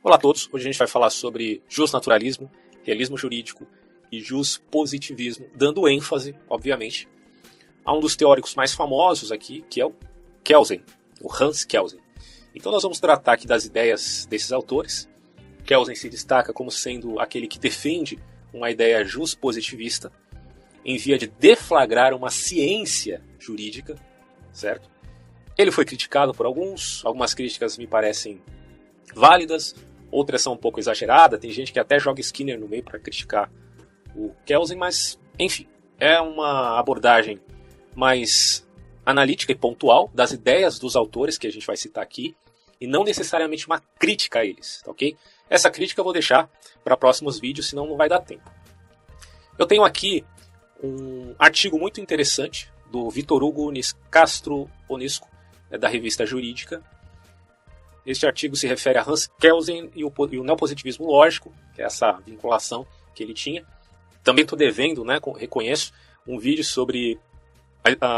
Olá a todos, hoje a gente vai falar sobre justnaturalismo, realismo jurídico e juspositivismo, dando ênfase, obviamente, a um dos teóricos mais famosos aqui, que é o Kelsen, o Hans Kelsen. Então nós vamos tratar aqui das ideias desses autores. Kelsen se destaca como sendo aquele que defende uma ideia juspositivista, em via de deflagrar uma ciência jurídica, certo? Ele foi criticado por algumas críticas me parecem válidas, outras são um pouco exageradas, tem gente que até joga Skinner no meio para criticar o Kelsen, mas, enfim, é uma abordagem mais analítica e pontual das ideias dos autores que a gente vai citar aqui, e não necessariamente uma crítica a eles, tá ok? Essa crítica eu vou deixar para próximos vídeos, senão não vai dar tempo. Eu tenho aqui um artigo muito interessante do Vitor Hugo Castro Onisco, da revista Jurídica. Este artigo se refere a Hans Kelsen e o neopositivismo lógico, que é essa vinculação que ele tinha. Também estou devendo, reconheço, um vídeo sobre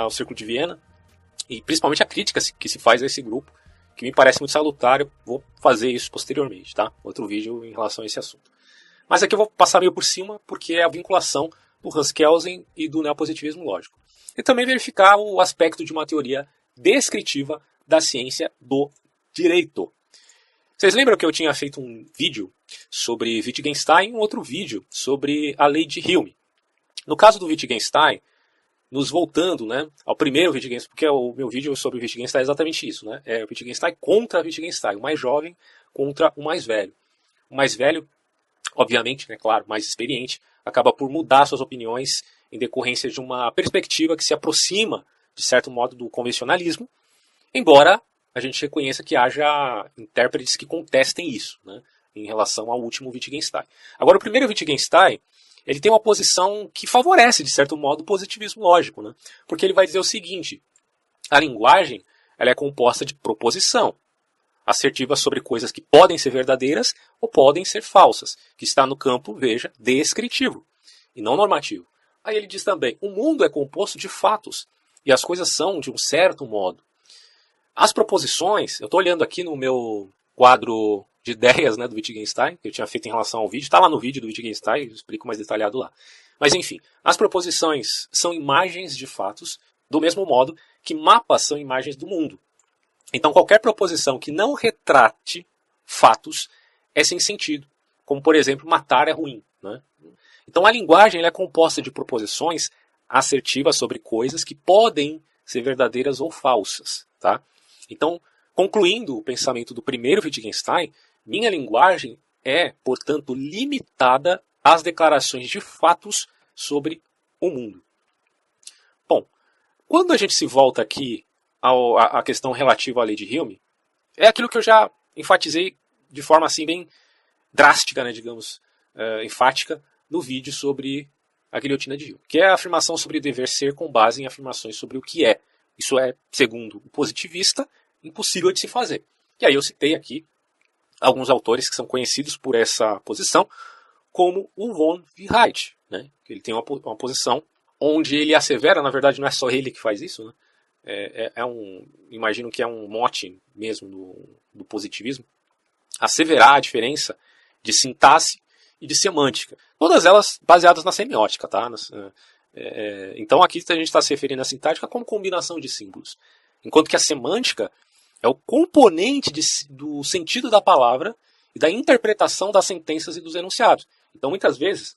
o Círculo de Viena, e principalmente a crítica que se faz a esse grupo, que me parece muito salutar. Eu vou fazer isso posteriormente, tá? Outro vídeo em relação a esse assunto. Mas aqui eu vou passar meio por cima, porque é a vinculação do Hans Kelsen e do neopositivismo lógico. E também verificar o aspecto de uma teoria descritiva da ciência do direito. Vocês lembram que eu tinha feito um vídeo sobre Wittgenstein e um outro vídeo sobre a lei de Hume? No caso do Wittgenstein, nos voltando ao primeiro Wittgenstein, porque o meu vídeo sobre o Wittgenstein é exatamente isso, é o Wittgenstein contra Wittgenstein, o mais jovem contra o mais velho. O mais velho, obviamente, claro, mais experiente, acaba por mudar suas opiniões em decorrência de uma perspectiva que se aproxima, de certo modo, do convencionalismo, embora a gente reconheça que haja intérpretes que contestem isso, em relação ao último Wittgenstein. Agora, o primeiro Wittgenstein, ele tem uma posição que favorece, de certo modo, o positivismo lógico, porque ele vai dizer o seguinte: a linguagem ela é composta de proposição, assertiva sobre coisas que podem ser verdadeiras ou podem ser falsas, que está no campo, veja, descritivo, e não normativo. Aí ele diz também, o mundo é composto de fatos, e as coisas são de um certo modo. As proposições, eu estou olhando aqui no meu quadro de ideias do Wittgenstein, que eu tinha feito em relação ao vídeo, está lá no vídeo do Wittgenstein, eu explico mais detalhado lá. Mas enfim, as proposições são imagens de fatos, do mesmo modo que mapas são imagens do mundo. Então qualquer proposição que não retrate fatos é sem sentido, como por exemplo, matar é ruim. Então a linguagem ela é composta de proposições assertivas sobre coisas que podem ser verdadeiras ou falsas. Tá? Então, concluindo o pensamento do primeiro Wittgenstein, minha linguagem é, portanto, limitada às declarações de fatos sobre o mundo. Bom, quando a gente se volta aqui à questão relativa à lei de Hume, é aquilo que eu já enfatizei de forma assim bem drástica, enfática, no vídeo sobre a guilhotina de Hume, que é a afirmação sobre o dever ser com base em afirmações sobre o que é. Isso é, segundo o positivista, impossível de se fazer. E aí eu citei aqui alguns autores que são conhecidos por essa posição, como o von Wright, Ele tem uma posição onde ele assevera, na verdade não é só ele que faz isso, imagino que é um mote mesmo do positivismo, asseverar a diferença de sintaxe e de semântica. Todas elas baseadas na semiótica, tá? Então aqui a gente está se referindo à sintática como combinação de símbolos. Enquanto que a semântica é o componente do sentido da palavra e da interpretação das sentenças e dos enunciados. Então muitas vezes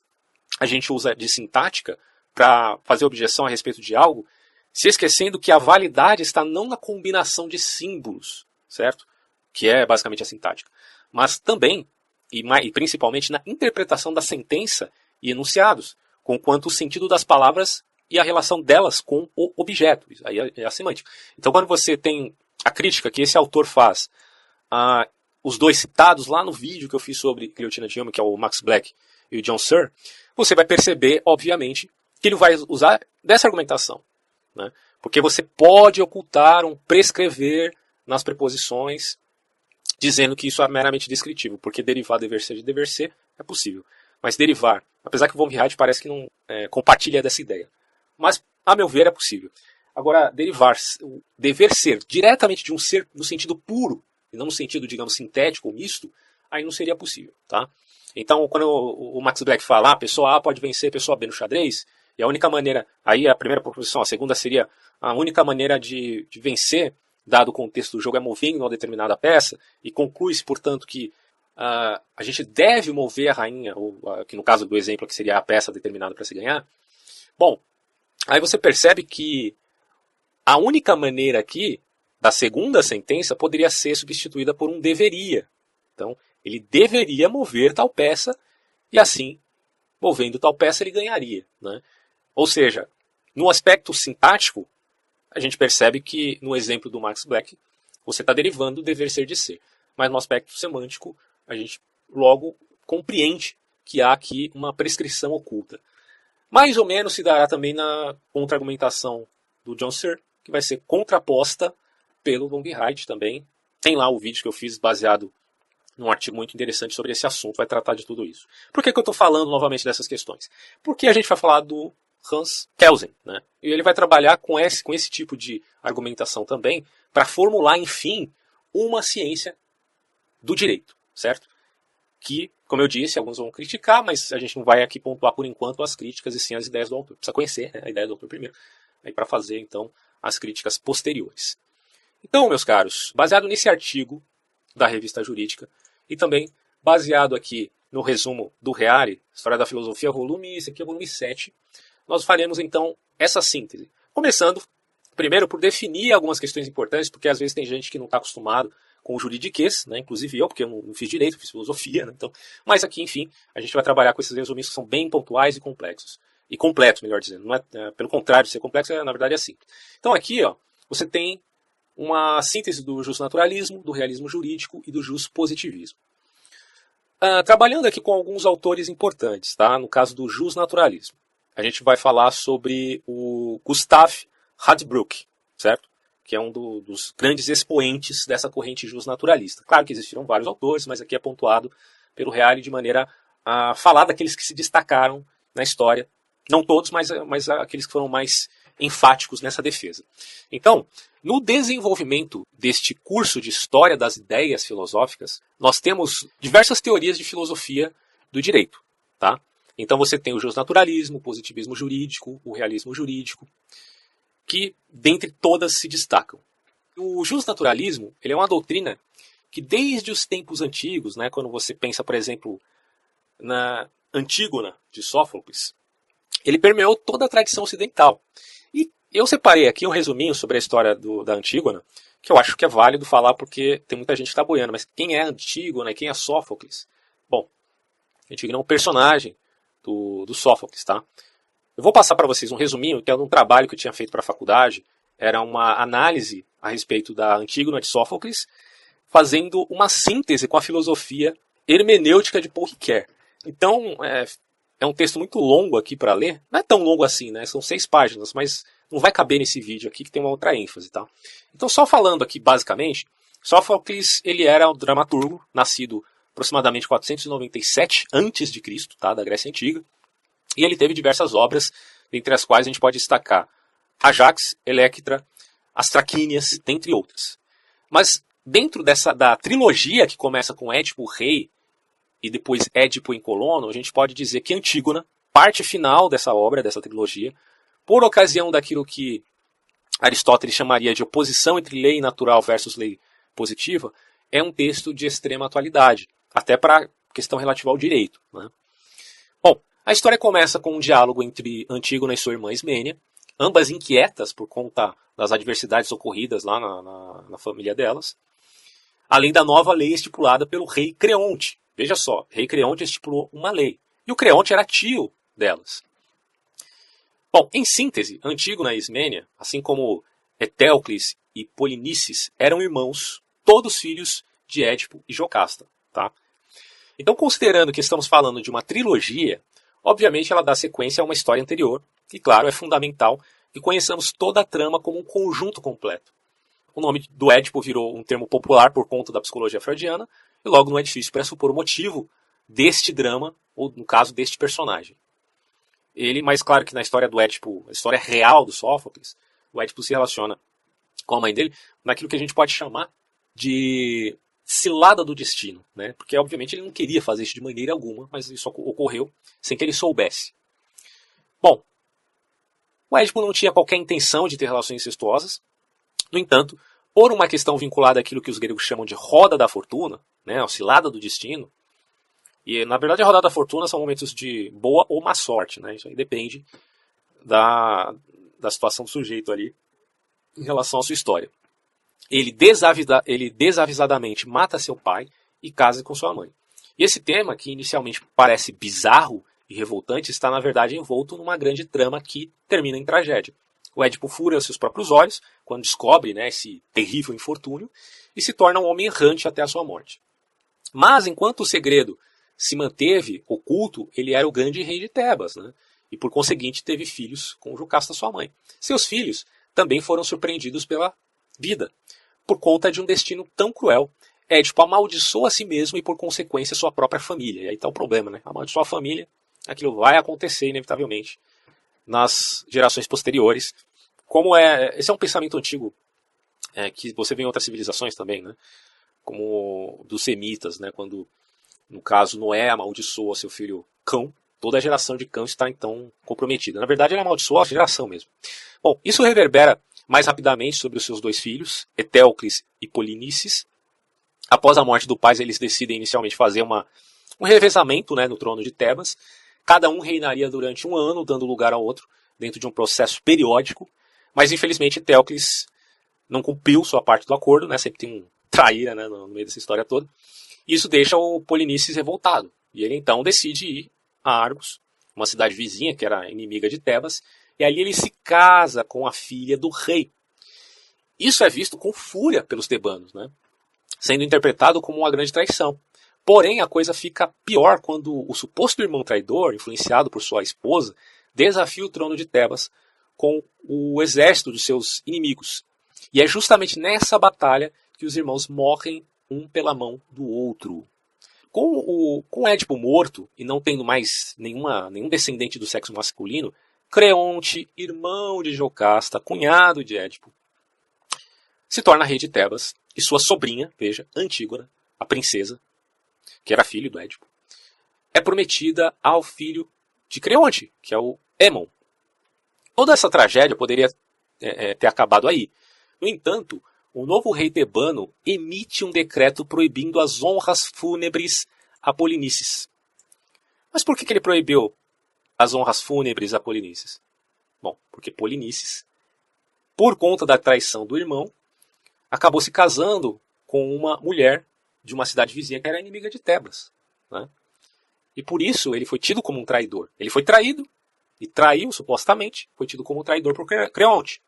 a gente usa de sintática para fazer objeção a respeito de algo, se esquecendo que a validade está não na combinação de símbolos, certo? Que é basicamente a sintática, mas também e principalmente na interpretação da sentença e enunciados, conquanto o sentido das palavras e a relação delas com o objeto. Aí é a semântica. Então quando você tem a crítica que esse autor faz, os dois citados lá no vídeo que eu fiz sobre guilhotina de Hume, que é o Max Black e o John Searle, você vai perceber, obviamente, que ele vai usar dessa argumentação. Porque você pode ocultar um prescrever nas preposições, dizendo que isso é meramente descritivo, porque derivar dever ser de dever ser é possível. Mas derivar, apesar que o von Wright parece que não compartilha dessa ideia, mas, a meu ver, é possível. Agora, derivar o dever ser diretamente de um ser no sentido puro, e não no sentido, digamos, sintético ou misto, aí não seria possível, tá? Então, quando o Max Black fala, a pessoa A pode vencer a pessoa B no xadrez, e a única maneira, aí a primeira proposição, a segunda seria a única maneira de vencer, dado o contexto do jogo, é movendo uma determinada peça, e conclui-se, portanto, que a gente deve mover a rainha, ou que no caso do exemplo que seria a peça determinada para se ganhar. Bom, aí você percebe que a única maneira aqui, da segunda sentença, poderia ser substituída por um deveria. Então, ele deveria mover tal peça, e assim, movendo tal peça, ele ganharia, né? Ou seja, no aspecto sintático, a gente percebe que, no exemplo do Max Black, você está derivando o dever ser de ser. Mas no aspecto semântico, a gente logo compreende que há aqui uma prescrição oculta. Mais ou menos se dará também na contra-argumentação do John Searle, que vai ser contraposta pelo Longhide também. Tem lá o vídeo que eu fiz baseado num artigo muito interessante sobre esse assunto, vai tratar de tudo isso. Por que eu estou falando novamente dessas questões? Porque a gente vai falar do Hans Kelsen, né? E ele vai trabalhar com esse tipo de argumentação também, para formular, enfim, uma ciência do direito, certo? Que, como eu disse, alguns vão criticar, mas a gente não vai aqui pontuar por enquanto as críticas e sim as ideias do autor. Precisa conhecer, né, a ideia do autor primeiro, aí para fazer então as críticas posteriores. Então, meus caros, baseado nesse artigo da Revista Jurídica e também baseado aqui no resumo do Reale, História da Filosofia, volume, esse aqui é o volume 7, nós faremos então essa síntese. Começando, primeiro, por definir algumas questões importantes, porque às vezes tem gente que não está acostumado com o juridiquês, né? Inclusive eu, porque eu não fiz direito, fiz filosofia, né? Então, mas aqui, enfim, a gente vai trabalhar com esses resuminhos que são bem pontuais e complexos. E completos, melhor dizendo. Não é, pelo contrário de ser complexo, na verdade é simples. Então aqui, ó, você tem uma síntese do justnaturalismo, do realismo jurídico e do justpositivismo. Trabalhando aqui com alguns autores importantes, tá? No caso do justnaturalismo, a gente vai falar sobre o Gustav Radbruch, certo? Que é um dos grandes expoentes dessa corrente justnaturalista. Claro que existiram vários autores, mas aqui é pontuado pelo Reale de maneira a falar daqueles que se destacaram na história. Não todos, mas aqueles que foram mais enfáticos nessa defesa. Então, no desenvolvimento deste curso de História das Ideias Filosóficas, nós temos diversas teorias de filosofia do direito, tá? Então você tem o justnaturalismo, o positivismo jurídico, o realismo jurídico, que dentre todas se destacam. O justnaturalismo, ele é uma doutrina que desde os tempos antigos, né, quando você pensa, por exemplo, na Antígona de Sófocles, ele permeou toda a tradição ocidental. E eu separei aqui um resuminho sobre a história da Antígona, que eu acho que é válido falar porque tem muita gente que está boiando, mas quem é Antígona e quem é Sófocles? Bom, Antígona é um personagem do Sófocles, tá? Eu vou passar para vocês um resuminho, que é um trabalho que eu tinha feito para a faculdade. Era uma análise a respeito da Antígona de Sófocles, fazendo uma síntese com a filosofia hermenêutica de Paul Ricoeur. Então, é um texto muito longo aqui para ler. Não é tão longo assim, né? São 6 páginas, mas não vai caber nesse vídeo aqui, que tem uma outra ênfase, tá? Então, só falando aqui, basicamente, Sófocles, ele era um dramaturgo, nascido aproximadamente 497 a.C., tá? Da Grécia Antiga. E ele teve diversas obras, dentre as quais a gente pode destacar Ajax, Electra, as Traquínias, dentre outras. Mas dentro da trilogia que começa com Édipo, o rei, e depois Édipo em Colono, a gente pode dizer que Antígona, parte final dessa obra, dessa trilogia, por ocasião daquilo que Aristóteles chamaria de oposição entre lei natural versus lei positiva, é um texto de extrema atualidade, até para a questão relativa ao direito, né? Bom, a história começa com um diálogo entre Antígona e sua irmã Ismênia, ambas inquietas por conta das adversidades ocorridas lá na família delas, além da nova lei estipulada pelo rei Creonte. Veja só, rei Creonte estipulou uma lei, e o Creonte era tio delas. Bom, em síntese, Antígona e Ismênia, assim como Etéocles e Polinices, eram irmãos, todos filhos de Édipo e Jocasta, tá? Então, considerando que estamos falando de uma trilogia, obviamente ela dá sequência a uma história anterior, e claro, é fundamental que conheçamos toda a trama como um conjunto completo. O nome do Édipo virou um termo popular por conta da psicologia freudiana, e logo não é difícil pressupor o motivo deste drama, ou no caso deste personagem. Mas claro que na história do Édipo, a história real do Sófocles, o Édipo se relaciona com a mãe dele naquilo que a gente pode chamar de cilada do destino, né? Porque obviamente ele não queria fazer isso de maneira alguma, mas isso ocorreu sem que ele soubesse. Bom, o Édipo não tinha qualquer intenção de ter relações incestuosas. No entanto, por uma questão vinculada àquilo que os gregos chamam de roda da fortuna, né, a cilada do destino, e na verdade a roda da fortuna são momentos de boa ou má sorte, né? Isso aí depende da situação do sujeito ali em relação à sua história. Ele desavisadamente mata seu pai e casa com sua mãe. E esse tema, que inicialmente parece bizarro e revoltante, está na verdade envolto numa grande trama que termina em tragédia. O Édipo fura seus próprios olhos quando descobre, né, esse terrível infortúnio e se torna um homem errante até a sua morte. Mas enquanto o segredo se manteve oculto, ele era o grande rei de Tebas, né? E por conseguinte teve filhos com Jocasta, sua mãe. Seus filhos também foram surpreendidos pela vida. Por conta de um destino tão cruel, Édipo amaldiçoa a si mesmo e por consequência sua própria família. E aí está o problema, né? Amaldiçoa a família, aquilo vai acontecer inevitavelmente nas gerações posteriores. Esse é um pensamento antigo que você vê em outras civilizações também, né? Como dos semitas, né? Quando, no caso, Noé amaldiçoa seu filho Cão, toda a geração de Cão está então comprometida. Na verdade, ele amaldiçoa a geração mesmo. Bom, isso reverbera mais rapidamente sobre os seus dois filhos, Etéocles e Polinices. Após a morte do pai, eles decidem inicialmente fazer um revezamento, né, no trono de Tebas. Cada um reinaria durante um ano, dando lugar ao outro, dentro de um processo periódico. Mas, infelizmente, Etéocles não cumpriu sua parte do acordo, né, sempre tem um traíra, né, no meio dessa história toda. Isso deixa o Polinices revoltado. E ele então decide ir a Argos, uma cidade vizinha que era inimiga de Tebas, e ali ele se casa com a filha do rei. Isso é visto com fúria pelos tebanos, né? Sendo interpretado como uma grande traição. Porém, a coisa fica pior quando o suposto irmão traidor, influenciado por sua esposa, desafia o trono de Tebas com o exército dos seus inimigos. E é justamente nessa batalha que os irmãos morrem um pela mão do outro. Com Édipo morto e não tendo mais nenhum descendente do sexo masculino, Creonte, irmão de Jocasta, cunhado de Édipo, se torna rei de Tebas e sua sobrinha, veja, Antígona, a princesa, que era filho do Édipo, é prometida ao filho de Creonte, que é o Émon. Toda essa tragédia poderia ter acabado aí. No entanto, o novo rei tebano emite um decreto proibindo as honras fúnebres a Polinices. Mas por que ele proibiu as honras fúnebres a Polinices? Bom, porque Polinices, por conta da traição do irmão, acabou se casando com uma mulher de uma cidade vizinha que era inimiga de Tebas, né? E por isso ele foi tido como um traidor. Ele foi traído e traiu, supostamente, foi tido como um traidor por Creonte.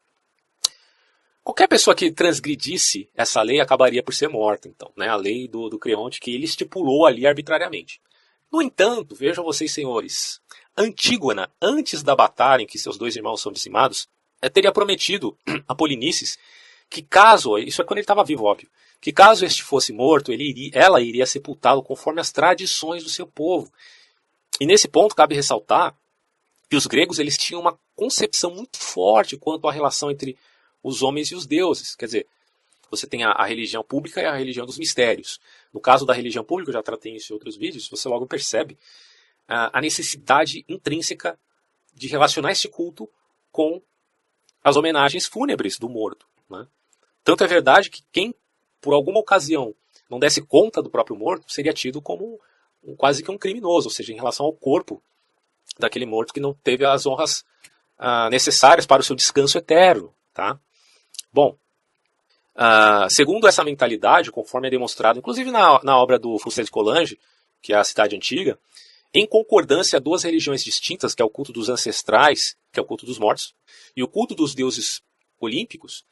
Qualquer pessoa que transgredisse essa lei acabaria por ser morta, então, né? A lei do Creonte que ele estipulou ali arbitrariamente. No entanto, vejam vocês, senhores, Antígona, antes da batalha em que seus dois irmãos são dizimados, teria prometido a Polinices que caso, isso é quando ele estava vivo, óbvio, que caso este fosse morto, ela iria sepultá-lo conforme as tradições do seu povo. E nesse ponto cabe ressaltar que os gregos eles tinham uma concepção muito forte quanto à relação entre os homens e os deuses. Quer dizer, você tem a religião pública e a religião dos mistérios. No caso da religião pública, eu já tratei isso em outros vídeos, você logo percebe a necessidade intrínseca de relacionar este culto com as homenagens fúnebres do morto, né? Tanto é verdade que quem, por alguma ocasião, não desse conta do próprio morto, seria tido como quase que um criminoso, ou seja, em relação ao corpo daquele morto que não teve as honras necessárias para o seu descanso eterno. Tá? Bom, segundo essa mentalidade, conforme é demonstrado, inclusive na obra do Fustel de Coulanges, que é a Cidade Antiga, em concordância, duas religiões distintas, que é o culto dos ancestrais, que é o culto dos mortos, e o culto dos deuses olímpicos,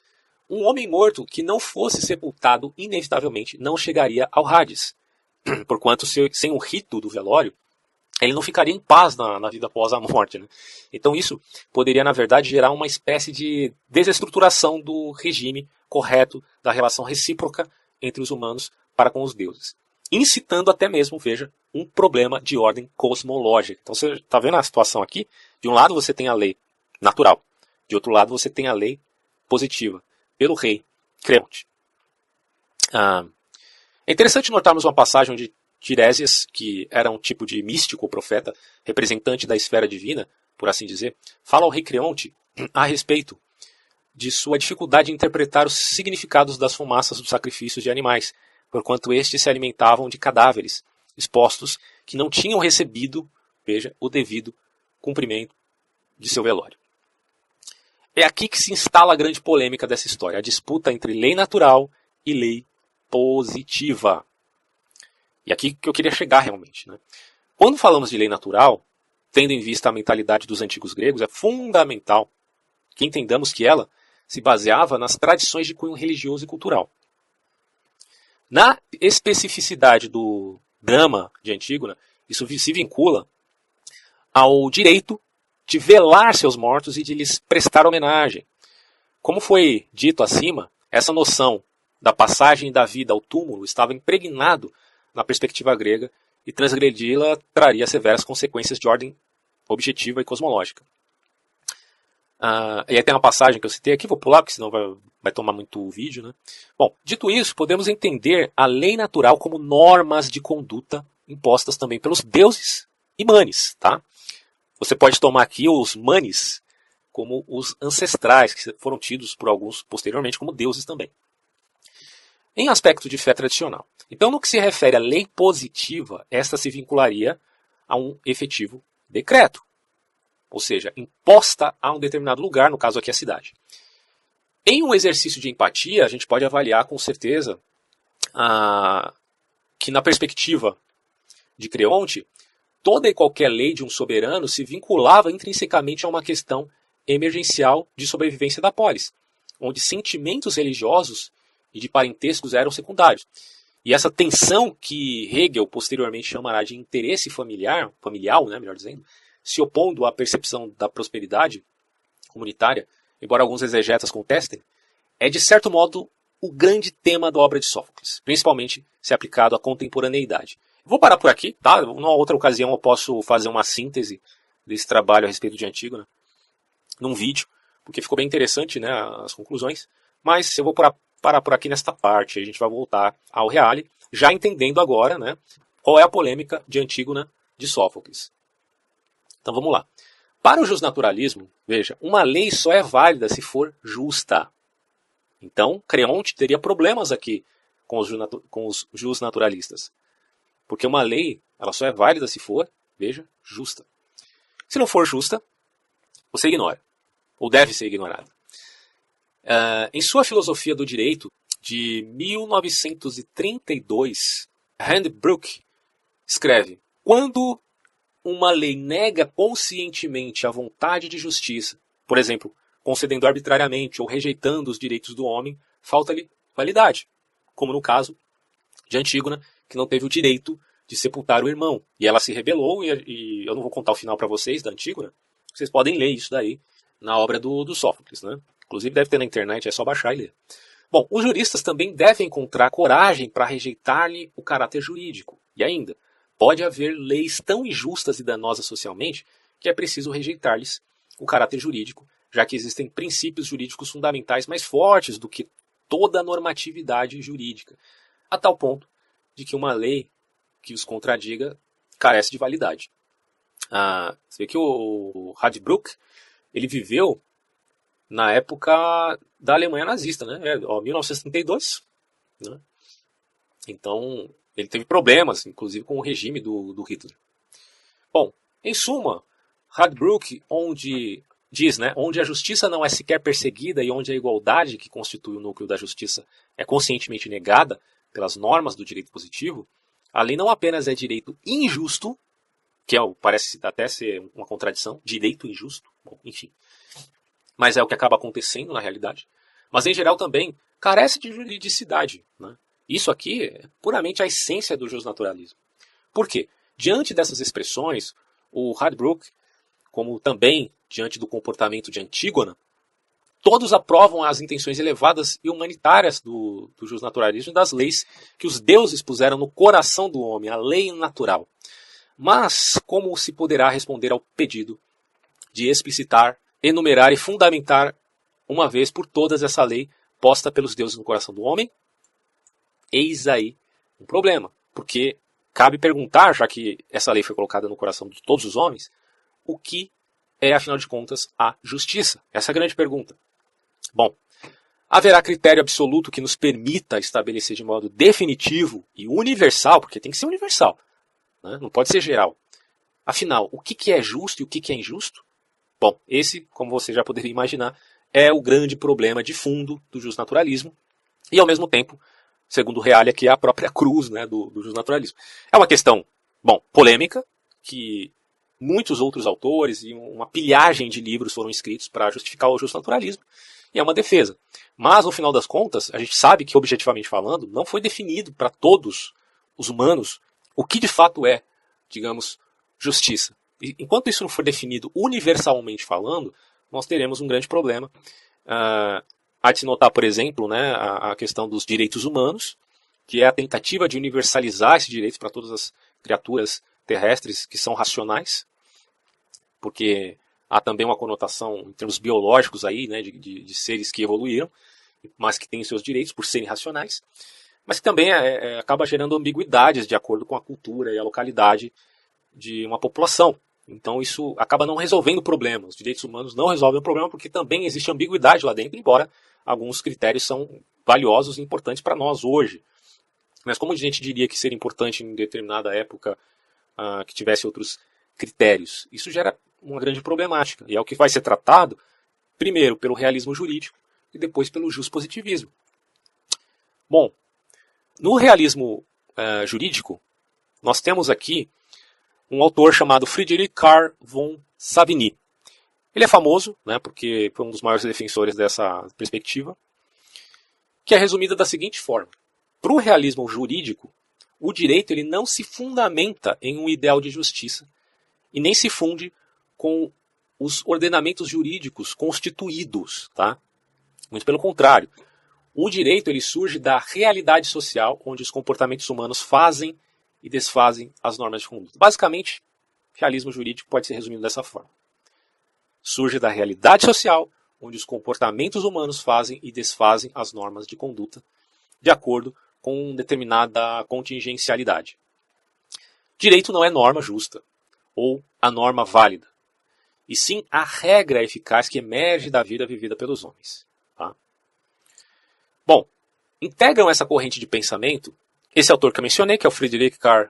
um homem morto que não fosse sepultado, inevitavelmente, não chegaria ao Hades. Porquanto, sem o rito do velório, ele não ficaria em paz na vida após a morte, né? Então isso poderia, na verdade, gerar uma espécie de desestruturação do regime correto da relação recíproca entre os humanos para com os deuses. Incitando até mesmo, veja, um problema de ordem cosmológica. Então você está vendo a situação aqui? De um lado você tem a lei natural, de outro lado você tem a lei positiva, pelo rei Creonte. É interessante notarmos uma passagem onde Tiresias, que era um tipo de místico ou profeta, representante da esfera divina, por assim dizer, fala ao rei Creonte a respeito de sua dificuldade em interpretar os significados das fumaças dos sacrifícios de animais, porquanto estes se alimentavam de cadáveres expostos que não tinham recebido, veja, o devido cumprimento de seu velório. É aqui que se instala a grande polêmica dessa história, a disputa entre lei natural e lei positiva. E aqui que eu queria chegar realmente, né? Quando falamos de lei natural, tendo em vista a mentalidade dos antigos gregos, é fundamental que entendamos que ela se baseava nas tradições de cunho religioso e cultural. Na especificidade do drama de Antígona, isso se vincula ao direito de velar seus mortos e de lhes prestar homenagem. Como foi dito acima, essa noção da passagem da vida ao túmulo estava impregnado na perspectiva grega e transgredi-la traria severas consequências de ordem objetiva e cosmológica. E aí tem uma passagem que eu citei aqui, vou pular porque senão vai tomar muito vídeo, né? Bom, dito isso, podemos entender a lei natural como normas de conduta impostas também pelos deuses e manes, tá? Você pode tomar aqui os manes como os ancestrais, que foram tidos por alguns posteriormente como deuses também. Em aspecto de fé tradicional. Então, no que se refere à lei positiva, esta se vincularia a um efetivo decreto. Ou seja, imposta a um determinado lugar, no caso aqui a cidade. Em um exercício de empatia, a gente pode avaliar com certeza que na perspectiva de Creonte, toda e qualquer lei de um soberano se vinculava intrinsecamente a uma questão emergencial de sobrevivência da polis, onde sentimentos religiosos e de parentescos eram secundários. E essa tensão que Hegel posteriormente chamará de interesse familiar, né, melhor dizendo, se opondo à percepção da prosperidade comunitária, embora alguns exegetas contestem, é de certo modo o grande tema da obra de Sófocles, principalmente se aplicado à contemporaneidade. Vou parar por aqui, tá? Numa outra ocasião eu posso fazer uma síntese desse trabalho a respeito de Antígona num vídeo, porque ficou bem interessante, né, as conclusões, mas eu vou parar por aqui nesta parte, a gente vai voltar ao Reale, já entendendo agora, né, qual é a polêmica de Antígona de Sófocles. Então vamos lá. Para o justnaturalismo, veja, uma lei só é válida se for justa. Então, Creonte teria problemas aqui com os justnaturalistas. Porque uma lei, ela só é válida se for, veja, justa. Se não for justa, você ignora. Ou deve ser ignorada. Em sua filosofia do direito, de 1932, Handbrooke escreve: quando uma lei nega conscientemente a vontade de justiça, por exemplo, concedendo arbitrariamente ou rejeitando os direitos do homem, falta-lhe validade, como no caso de Antígona, que não teve o direito de sepultar o irmão. E ela se rebelou, e eu não vou contar o final para vocês da Antígona, vocês podem ler isso daí na obra do Sófocles, né? Inclusive deve ter na internet, é só baixar e ler. Bom, os juristas também devem encontrar coragem para rejeitar-lhe o caráter jurídico. E ainda, pode haver leis tão injustas e danosas socialmente que é preciso rejeitar-lhes o caráter jurídico, já que existem princípios jurídicos fundamentais mais fortes do que toda a normatividade jurídica, a tal ponto de que uma lei que os contradiga carece de validade. Você vê que o Radbruch, ele viveu na época da Alemanha nazista, né? 1932, né? Então, ele teve problemas, inclusive, com o regime do Hitler. Bom, em suma, Radbruch, onde diz, né, onde a justiça não é sequer perseguida e onde a igualdade que constitui o núcleo da justiça é conscientemente negada pelas normas do direito positivo, a lei não apenas é direito injusto, que parece até ser uma contradição, direito injusto, bom, enfim, mas é o que acaba acontecendo na realidade, mas em geral também carece de juridicidade, né? Isso aqui é puramente a essência do justnaturalismo. Por quê? Diante dessas expressões, o Radbruch, como também diante do comportamento de Antígona, todos aprovam as intenções elevadas e humanitárias do justnaturalismo e das leis que os deuses puseram no coração do homem, a lei natural. Mas como se poderá responder ao pedido de explicitar, enumerar e fundamentar uma vez por todas essa lei posta pelos deuses no coração do homem? Eis aí um problema, porque cabe perguntar, já que essa lei foi colocada no coração de todos os homens, o que é, afinal de contas, a justiça? Essa é a grande pergunta. Bom, haverá critério absoluto que nos permita estabelecer de modo definitivo e universal, porque tem que ser universal, né? Não pode ser geral. Afinal, o que é justo e o que é injusto? Bom, esse, como você já poderia imaginar, é o grande problema de fundo do justnaturalismo e, ao mesmo tempo, segundo Reale, aqui é a própria cruz, né, do justnaturalismo. É uma questão, bom, polêmica, que muitos outros autores e uma pilhagem de livros foram escritos para justificar o justnaturalismo, e é uma defesa. Mas, no final das contas, a gente sabe que, objetivamente falando, não foi definido para todos os humanos o que de fato é, digamos, justiça. E, enquanto isso não for definido universalmente falando, nós teremos um grande problema. Há de se notar, por exemplo, né, a questão dos direitos humanos, que é a tentativa de universalizar esses direitos para todas as criaturas terrestres que são racionais, porque há também uma conotação em termos biológicos aí, né, de seres que evoluíram, mas que têm seus direitos por serem racionais, mas que também acaba gerando ambiguidades de acordo com a cultura e a localidade de uma população. Então isso acaba não resolvendo o problema. Os direitos humanos não resolvem o problema porque também existe ambiguidade lá dentro, embora alguns critérios são valiosos e importantes para nós hoje. Mas como a gente diria que seria importante em determinada época que tivesse outros critérios? Isso gera uma grande problemática. E é o que vai ser tratado, primeiro, pelo realismo jurídico e depois pelo justpositivismo. Bom, no realismo jurídico, nós temos aqui um autor chamado Friedrich Karl von Savigny. Ele é famoso, né, porque foi um dos maiores defensores dessa perspectiva, que é resumida da seguinte forma. Para o realismo jurídico, o direito ele não se fundamenta em um ideal de justiça e nem se funde com os ordenamentos jurídicos constituídos. Tá? Muito pelo contrário. O direito ele surge da realidade social, onde os comportamentos humanos fazem e desfazem as normas de conduta. Basicamente, o realismo jurídico pode ser resumido dessa forma. Surge da realidade social, onde os comportamentos humanos fazem e desfazem as normas de conduta, de acordo com determinada contingencialidade. Direito não é norma justa, ou a norma válida, e sim a regra eficaz que emerge da vida vivida pelos homens. Tá? Bom, integram essa corrente de pensamento esse autor que eu mencionei, que é o Friedrich Karl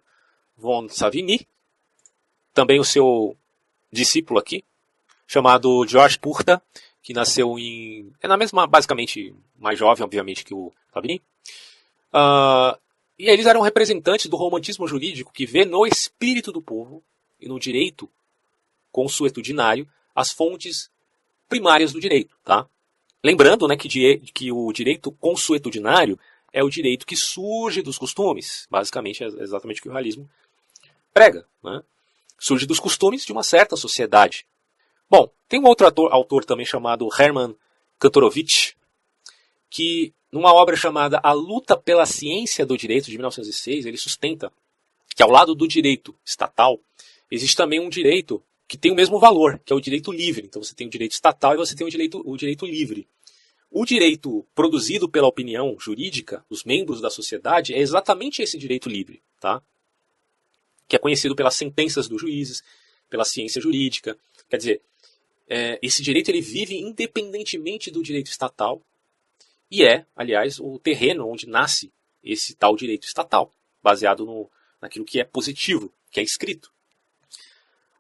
von Savigny, também o seu discípulo aqui, chamado George Purta, que nasceu é na mesma, basicamente, mais jovem, obviamente, que o Savigny. E eles eram representantes do romantismo jurídico que vê no espírito do povo e no direito consuetudinário as fontes primárias do direito. Tá? Lembrando, né, que o direito consuetudinário é o direito que surge dos costumes. Basicamente, é exatamente o que o realismo prega. Né? Surge dos costumes de uma certa sociedade. Bom, tem um outro autor também chamado Hermann Kantorowicz, que numa obra chamada A Luta pela Ciência do Direito, de 1906, ele sustenta que ao lado do direito estatal, existe também um direito que tem o mesmo valor, que é o direito livre. Então você tem o direito estatal e você tem o direito livre. O direito produzido pela opinião jurídica dos membros da sociedade é exatamente esse direito livre, tá? Que é conhecido pelas sentenças dos juízes, pela ciência jurídica. Quer dizer, esse direito ele vive independentemente do direito estatal e é, aliás, o terreno onde nasce esse tal direito estatal, baseado naquilo que é positivo, que é escrito.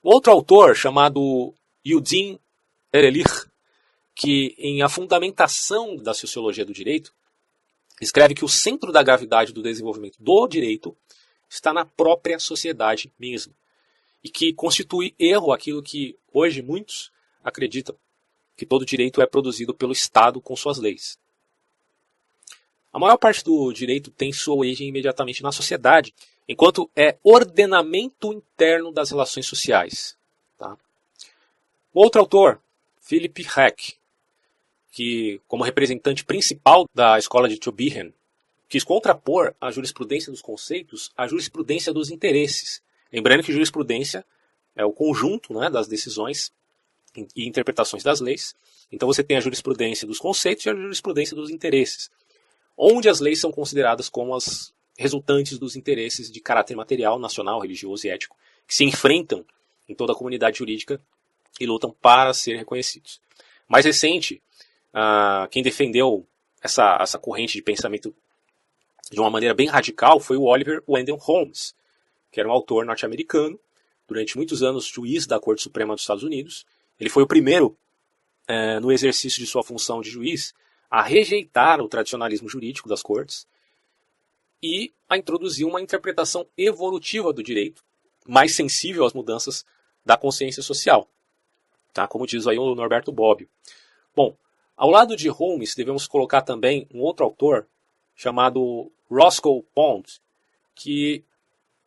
Outro autor chamado Eugene Ehrlich, que em A Fundamentação da Sociologia do Direito, escreve que o centro da gravidade do desenvolvimento do direito está na própria sociedade mesmo, e que constitui erro aquilo que hoje muitos acreditam, que todo direito é produzido pelo Estado com suas leis. A maior parte do direito tem sua origem imediatamente na sociedade, enquanto é ordenamento interno das relações sociais. Tá? O outro autor, Philipp Heck, que, como representante principal da escola de Tübingen, quis contrapor a jurisprudência dos conceitos à jurisprudência dos interesses. Lembrando que jurisprudência é o conjunto, né, das decisões e interpretações das leis. Então você tem a jurisprudência dos conceitos e a jurisprudência dos interesses, onde as leis são consideradas como as resultantes dos interesses de caráter material, nacional, religioso e ético, que se enfrentam em toda a comunidade jurídica e lutam para serem reconhecidos. Mais recente, quem defendeu essa corrente de pensamento de uma maneira bem radical foi o Oliver Wendell Holmes, que era um autor norte-americano, durante muitos anos juiz da Corte Suprema dos Estados Unidos. Ele foi o primeiro, no exercício de sua função de juiz, a rejeitar o tradicionalismo jurídico das cortes e a introduzir uma interpretação evolutiva do direito, mais sensível às mudanças da consciência social, tá? Como diz aí o Norberto Bobbio. Bom, ao lado de Holmes, devemos colocar também um outro autor chamado Roscoe Pond, que,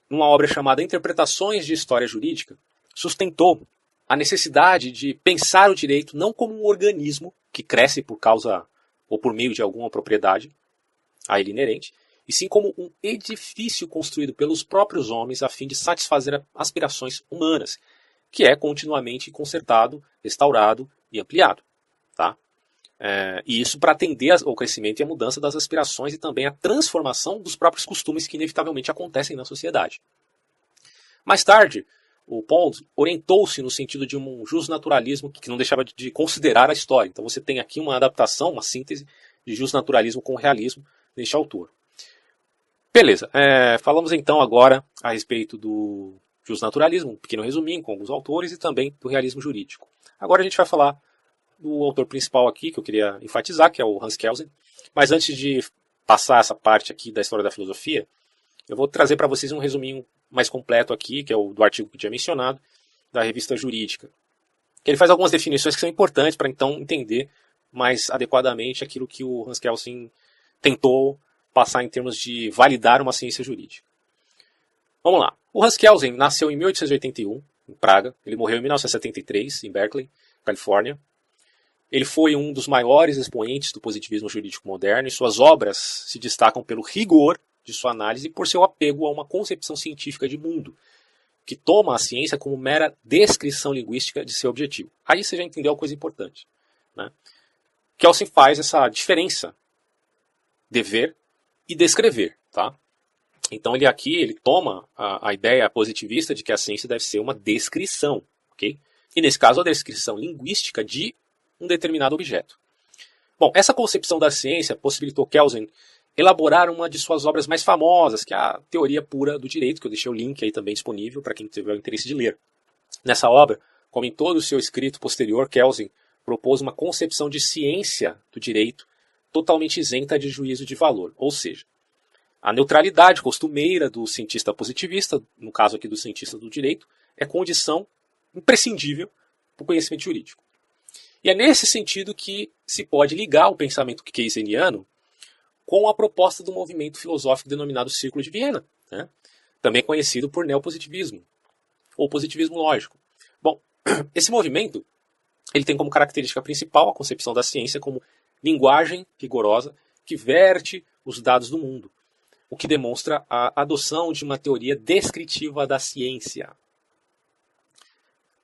numa obra chamada Interpretações de História Jurídica, sustentou a necessidade de pensar o direito não como um organismo que cresce por causa ou por meio de alguma propriedade a ele inerente, e sim como um edifício construído pelos próprios homens a fim de satisfazer aspirações humanas, que é continuamente consertado, restaurado e ampliado. Tá? E isso para atender ao crescimento e à mudança das aspirações e também à transformação dos próprios costumes que inevitavelmente acontecem na sociedade. Mais tarde, o Pond orientou-se no sentido de um justnaturalismo que não deixava de considerar a história. Então você tem aqui uma adaptação, uma síntese de justnaturalismo com realismo deste autor. Beleza, falamos então agora a respeito do justnaturalismo, um pequeno resuminho com alguns autores e também do realismo jurídico. Agora a gente vai falar do autor principal aqui, que eu queria enfatizar, que é o Hans Kelsen. Mas antes de passar essa parte aqui da história da filosofia, eu vou trazer para vocês um resuminho mais completo aqui, que é o do artigo que eu tinha mencionado, da revista Jurídica. Ele faz algumas definições que são importantes para então entender mais adequadamente aquilo que o Hans Kelsen tentou passar em termos de validar uma ciência jurídica. Vamos lá. O Hans Kelsen nasceu em 1881, em Praga. Ele morreu em 1973, em Berkeley, Califórnia. Ele foi um dos maiores expoentes do positivismo jurídico moderno e suas obras se destacam pelo rigor de sua análise e por seu apego a uma concepção científica de mundo, que toma a ciência como mera descrição linguística de seu objetivo. Aí você já entendeu uma coisa importante. Né? Kelsen faz essa diferença de ver e descrever. Tá? Então ele toma a ideia positivista de que a ciência deve ser uma descrição. Okay? E nesse caso a descrição linguística de um determinado objeto. Bom, essa concepção da ciência possibilitou Kelsen elaborar uma de suas obras mais famosas, que é a Teoria Pura do Direito, que eu deixei o link aí também disponível para quem tiver o interesse de ler. Nessa obra, como em todo o seu escrito posterior, Kelsen propôs uma concepção de ciência do direito totalmente isenta de juízo de valor, ou seja, a neutralidade costumeira do cientista positivista, no caso aqui do cientista do direito, é condição imprescindível para o conhecimento jurídico. E é nesse sentido que se pode ligar o pensamento keynesiano com a proposta do movimento filosófico denominado Círculo de Viena, né? Também conhecido por neopositivismo, ou positivismo lógico. Bom, esse movimento ele tem como característica principal a concepção da ciência como linguagem rigorosa que verte os dados do mundo, o que demonstra a adoção de uma teoria descritiva da ciência.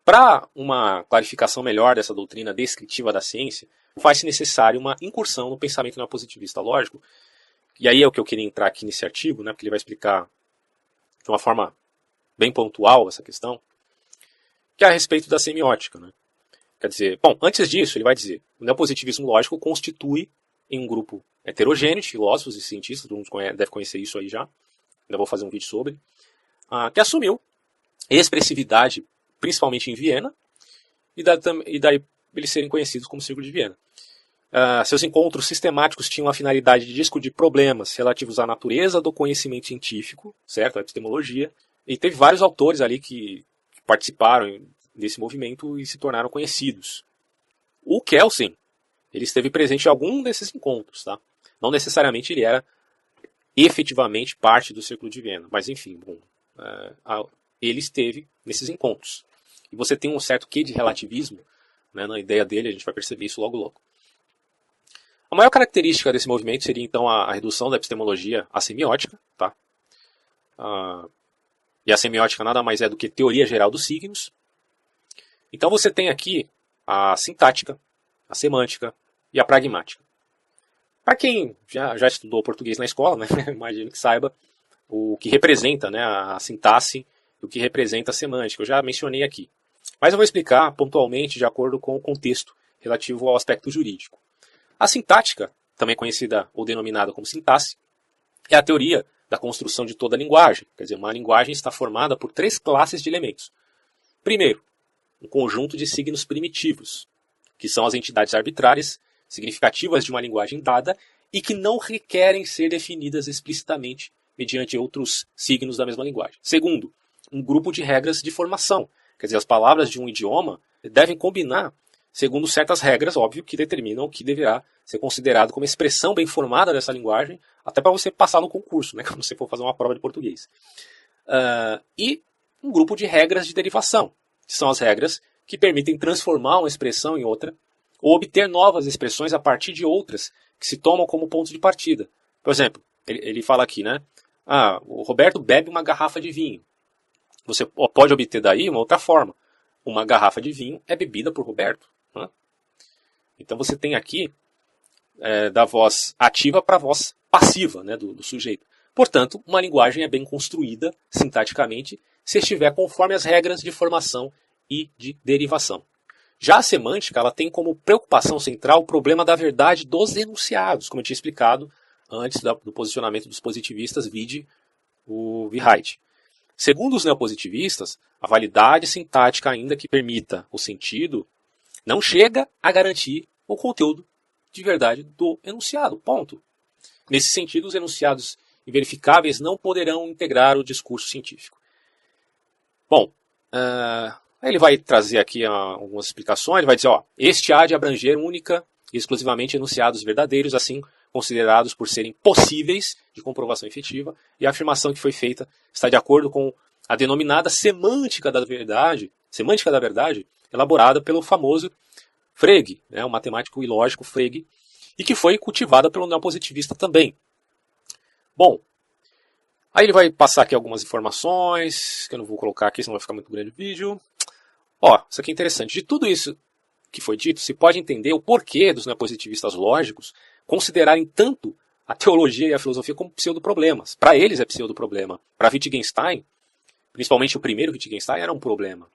Para uma clarificação melhor dessa doutrina descritiva da ciência, faz-se necessário uma incursão no pensamento neopositivista lógico, e aí é o que eu queria entrar aqui nesse artigo, né, porque ele vai explicar de uma forma bem pontual essa questão, que é a respeito da semiótica. Né? Quer dizer, bom, antes disso ele vai dizer, o neopositivismo lógico constitui em um grupo heterogêneo de filósofos e cientistas, todo mundo deve conhecer isso aí já, ainda vou fazer um vídeo sobre, que assumiu expressividade principalmente em Viena, e daí eles serem conhecidos como Círculo de Viena. Seus encontros sistemáticos tinham a finalidade de discutir problemas relativos à natureza do conhecimento científico, certo? A epistemologia, e teve vários autores ali que participaram desse movimento e se tornaram conhecidos. O Kelsen, ele esteve presente em algum desses encontros, tá? Não necessariamente ele era efetivamente parte do Círculo de Viena, mas enfim, bom, ele esteve nesses encontros. E você tem um certo quê de relativismo, né, na ideia dele, a gente vai perceber isso logo logo. A maior característica desse movimento seria então a redução da epistemologia à semiótica, tá? E a semiótica nada mais é do que teoria geral dos signos. Então você tem aqui a sintática, a semântica e a pragmática. Para quem já estudou português na escola, né, imagino que saiba o que representa, né, a sintaxe, o que representa a semântica. Eu já mencionei aqui. Mas eu vou explicar pontualmente de acordo com o contexto relativo ao aspecto jurídico. A sintática, também conhecida ou denominada como sintaxe, é a teoria da construção de toda a linguagem. Quer dizer, uma linguagem está formada por 3 classes de elementos. Primeiro, um conjunto de signos primitivos, que são as entidades arbitrárias significativas de uma linguagem dada e que não requerem ser definidas explicitamente mediante outros signos da mesma linguagem. Segundo, um grupo de regras de formação. Quer dizer, as palavras de um idioma devem combinar segundo certas regras, óbvio, que determinam o que deverá ser considerado como expressão bem formada dessa linguagem, até para você passar no concurso, né, quando você for fazer uma prova de português. E um grupo de regras de derivação, que são as regras que permitem transformar uma expressão em outra, ou obter novas expressões a partir de outras que se tomam como ponto de partida. Por exemplo, ele fala aqui, né? O Roberto bebe uma garrafa de vinho. Você pode obter daí uma outra forma. Uma garrafa de vinho é bebida por Roberto. Né? Então você tem aqui da voz ativa para a voz passiva, né, do sujeito. Portanto, uma linguagem é bem construída sintaticamente se estiver conforme as regras de formação e de derivação. Já a semântica ela tem como preocupação central o problema da verdade dos enunciados, como eu tinha explicado antes do posicionamento dos positivistas, vide o Vihite. Segundo os neopositivistas, a validade sintática, ainda que permita o sentido, não chega a garantir o conteúdo de verdade do enunciado. Ponto. Nesse sentido, os enunciados inverificáveis não poderão integrar o discurso científico. Bom, ele vai trazer aqui algumas explicações. Ele vai dizer, este há de abranger única e exclusivamente enunciados verdadeiros, assim considerados por serem possíveis de comprovação efetiva, e a afirmação que foi feita está de acordo com a denominada semântica da verdade, elaborada pelo famoso Frege, né, o matemático e lógico Frege, e que foi cultivada pelo neopositivista também. Bom, aí ele vai passar aqui algumas informações, que eu não vou colocar aqui, senão vai ficar muito grande o vídeo. Isso aqui é interessante. De tudo isso que foi dito, se pode entender o porquê dos neopositivistas lógicos considerarem tanto a teologia e a filosofia como pseudo-problemas. Para eles é pseudo-problema. Para Wittgenstein, principalmente o primeiro Wittgenstein, era um problema.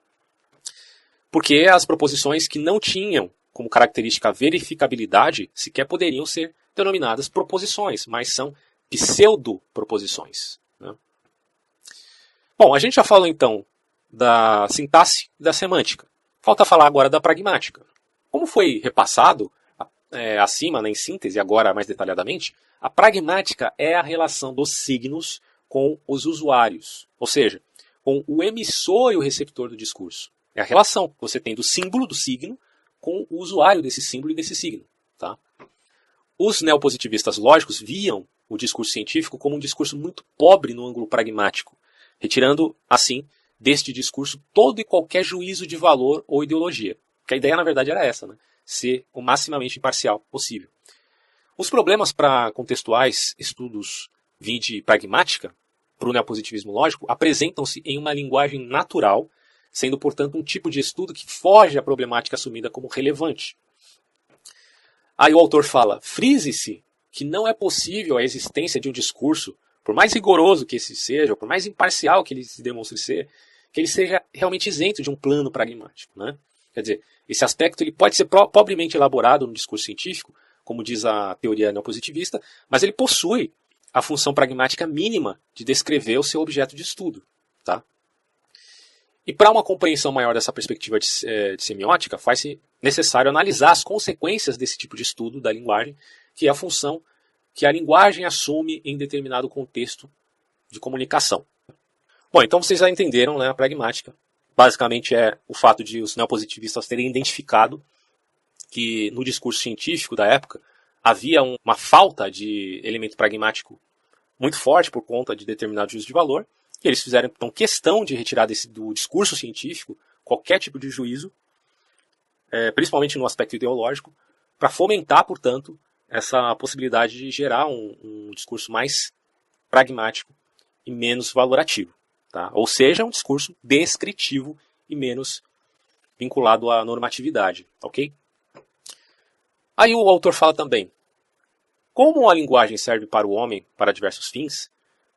Porque as proposições que não tinham como característica a verificabilidade sequer poderiam ser denominadas proposições, mas são pseudo-proposições. Né? Bom, a gente já falou então da sintaxe e da semântica. Falta falar agora da pragmática. Como foi repassado acima, em síntese, agora mais detalhadamente, a pragmática é a relação dos signos com os usuários, ou seja, com o emissor e o receptor do discurso. É a relação que você tem do símbolo, do signo, com o usuário desse símbolo e desse signo. Tá? Os neopositivistas lógicos viam o discurso científico como um discurso muito pobre no ângulo pragmático, retirando, assim, deste discurso todo e qualquer juízo de valor ou ideologia. Porque a ideia, na verdade, era essa, né? Ser o maximamente imparcial possível. Os problemas para contextuais estudos vide pragmática, para o neopositivismo lógico, apresentam-se em uma linguagem natural, sendo, portanto, um tipo de estudo que foge à problemática assumida como relevante. Aí o autor fala, frise-se que não é possível a existência de um discurso, por mais rigoroso que esse seja, ou por mais imparcial que ele se demonstre ser, que ele seja realmente isento de um plano pragmático. Né? Quer dizer, esse aspecto ele pode ser pobremente elaborado no discurso científico, como diz a teoria neopositivista, mas ele possui a função pragmática mínima de descrever o seu objeto de estudo. Tá? E para uma compreensão maior dessa perspectiva de semiótica, faz-se necessário analisar as consequências desse tipo de estudo da linguagem, que é a função que a linguagem assume em determinado contexto de comunicação. Bom, então vocês já entenderam, né, a pragmática. Basicamente é o fato de os neopositivistas terem identificado que no discurso científico da época havia uma falta de elemento pragmático muito forte por conta de determinado juízo de valor, e eles fizeram então questão de retirar do discurso científico qualquer tipo de juízo, principalmente no aspecto ideológico, para fomentar, portanto, essa possibilidade de gerar um discurso mais pragmático e menos valorativo. Tá? Ou seja, um discurso descritivo e menos vinculado à normatividade. Ok? Aí o autor fala também, como a linguagem serve para o homem para diversos fins,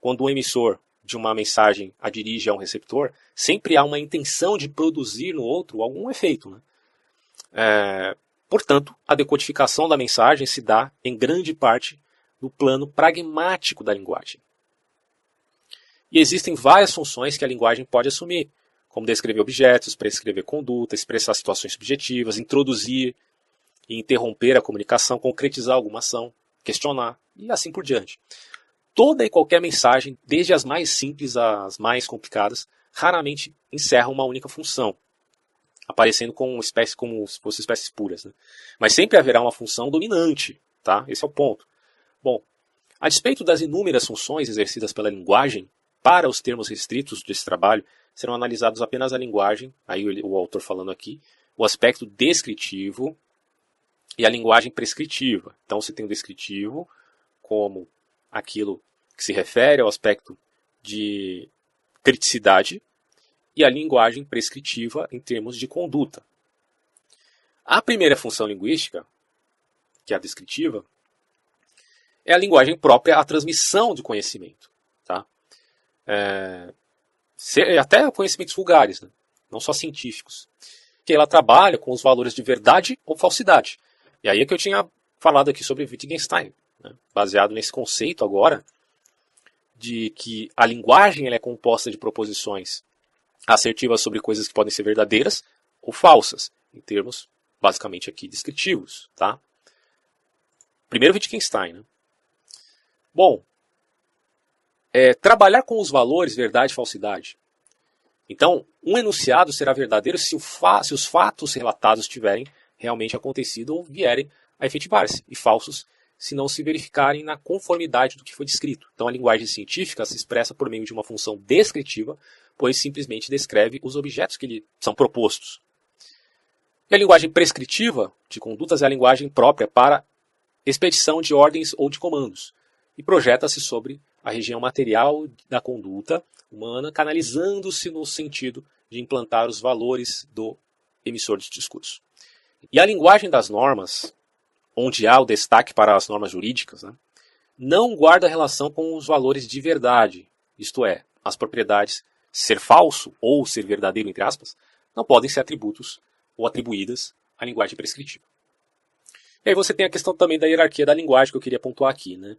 quando o emissor de uma mensagem a dirige a um receptor, sempre há uma intenção de produzir no outro algum efeito, né? Portanto, a decodificação da mensagem se dá, em grande parte, no plano pragmático da linguagem. E existem várias funções que a linguagem pode assumir, como descrever objetos, prescrever conduta, expressar situações subjetivas, introduzir e interromper a comunicação, concretizar alguma ação, questionar e assim por diante. Toda e qualquer mensagem, desde as mais simples às mais complicadas, raramente encerra uma única função, aparecendo como se fossem espécies puras, né? Mas sempre haverá uma função dominante, tá? Esse é o ponto. Bom, a despeito das inúmeras funções exercidas pela linguagem, para os termos restritos desse trabalho, serão analisados apenas a linguagem, aí o autor falando aqui, o aspecto descritivo e a linguagem prescritiva. Então você tem o descritivo como aquilo que se refere ao aspecto de criticidade e a linguagem prescritiva em termos de conduta. A primeira função linguística, que é a descritiva, é a linguagem própria à transmissão de conhecimento. Tá? Até conhecimentos vulgares, né? Não só científicos. Que ela trabalha com os valores de verdade ou falsidade. E aí é que eu tinha falado aqui sobre Wittgenstein, né? Baseado nesse conceito agora de que a linguagem ela é composta de proposições assertivas sobre coisas que podem ser verdadeiras ou falsas, em termos basicamente aqui descritivos. Tá? Primeiro Wittgenstein. Né? Bom, trabalhar com os valores verdade e falsidade. Então, um enunciado será verdadeiro se os fatos relatados tiverem realmente acontecido ou vierem a efetivar-se, e falsos se não se verificarem na conformidade do que foi descrito. Então, a linguagem científica se expressa por meio de uma função descritiva, pois simplesmente descreve os objetos que lhe são propostos. E a linguagem prescritiva de condutas é a linguagem própria para expedição de ordens ou de comandos, e projeta-se sobre a região material da conduta humana, canalizando-se no sentido de implantar os valores do emissor de discurso. E a linguagem das normas, onde há o destaque para as normas jurídicas, né, não guarda relação com os valores de verdade, isto é, as propriedades ser falso ou ser verdadeiro, entre aspas, não podem ser atributos ou atribuídas à linguagem prescritiva. E aí você tem a questão também da hierarquia da linguagem que eu queria pontuar aqui. Né?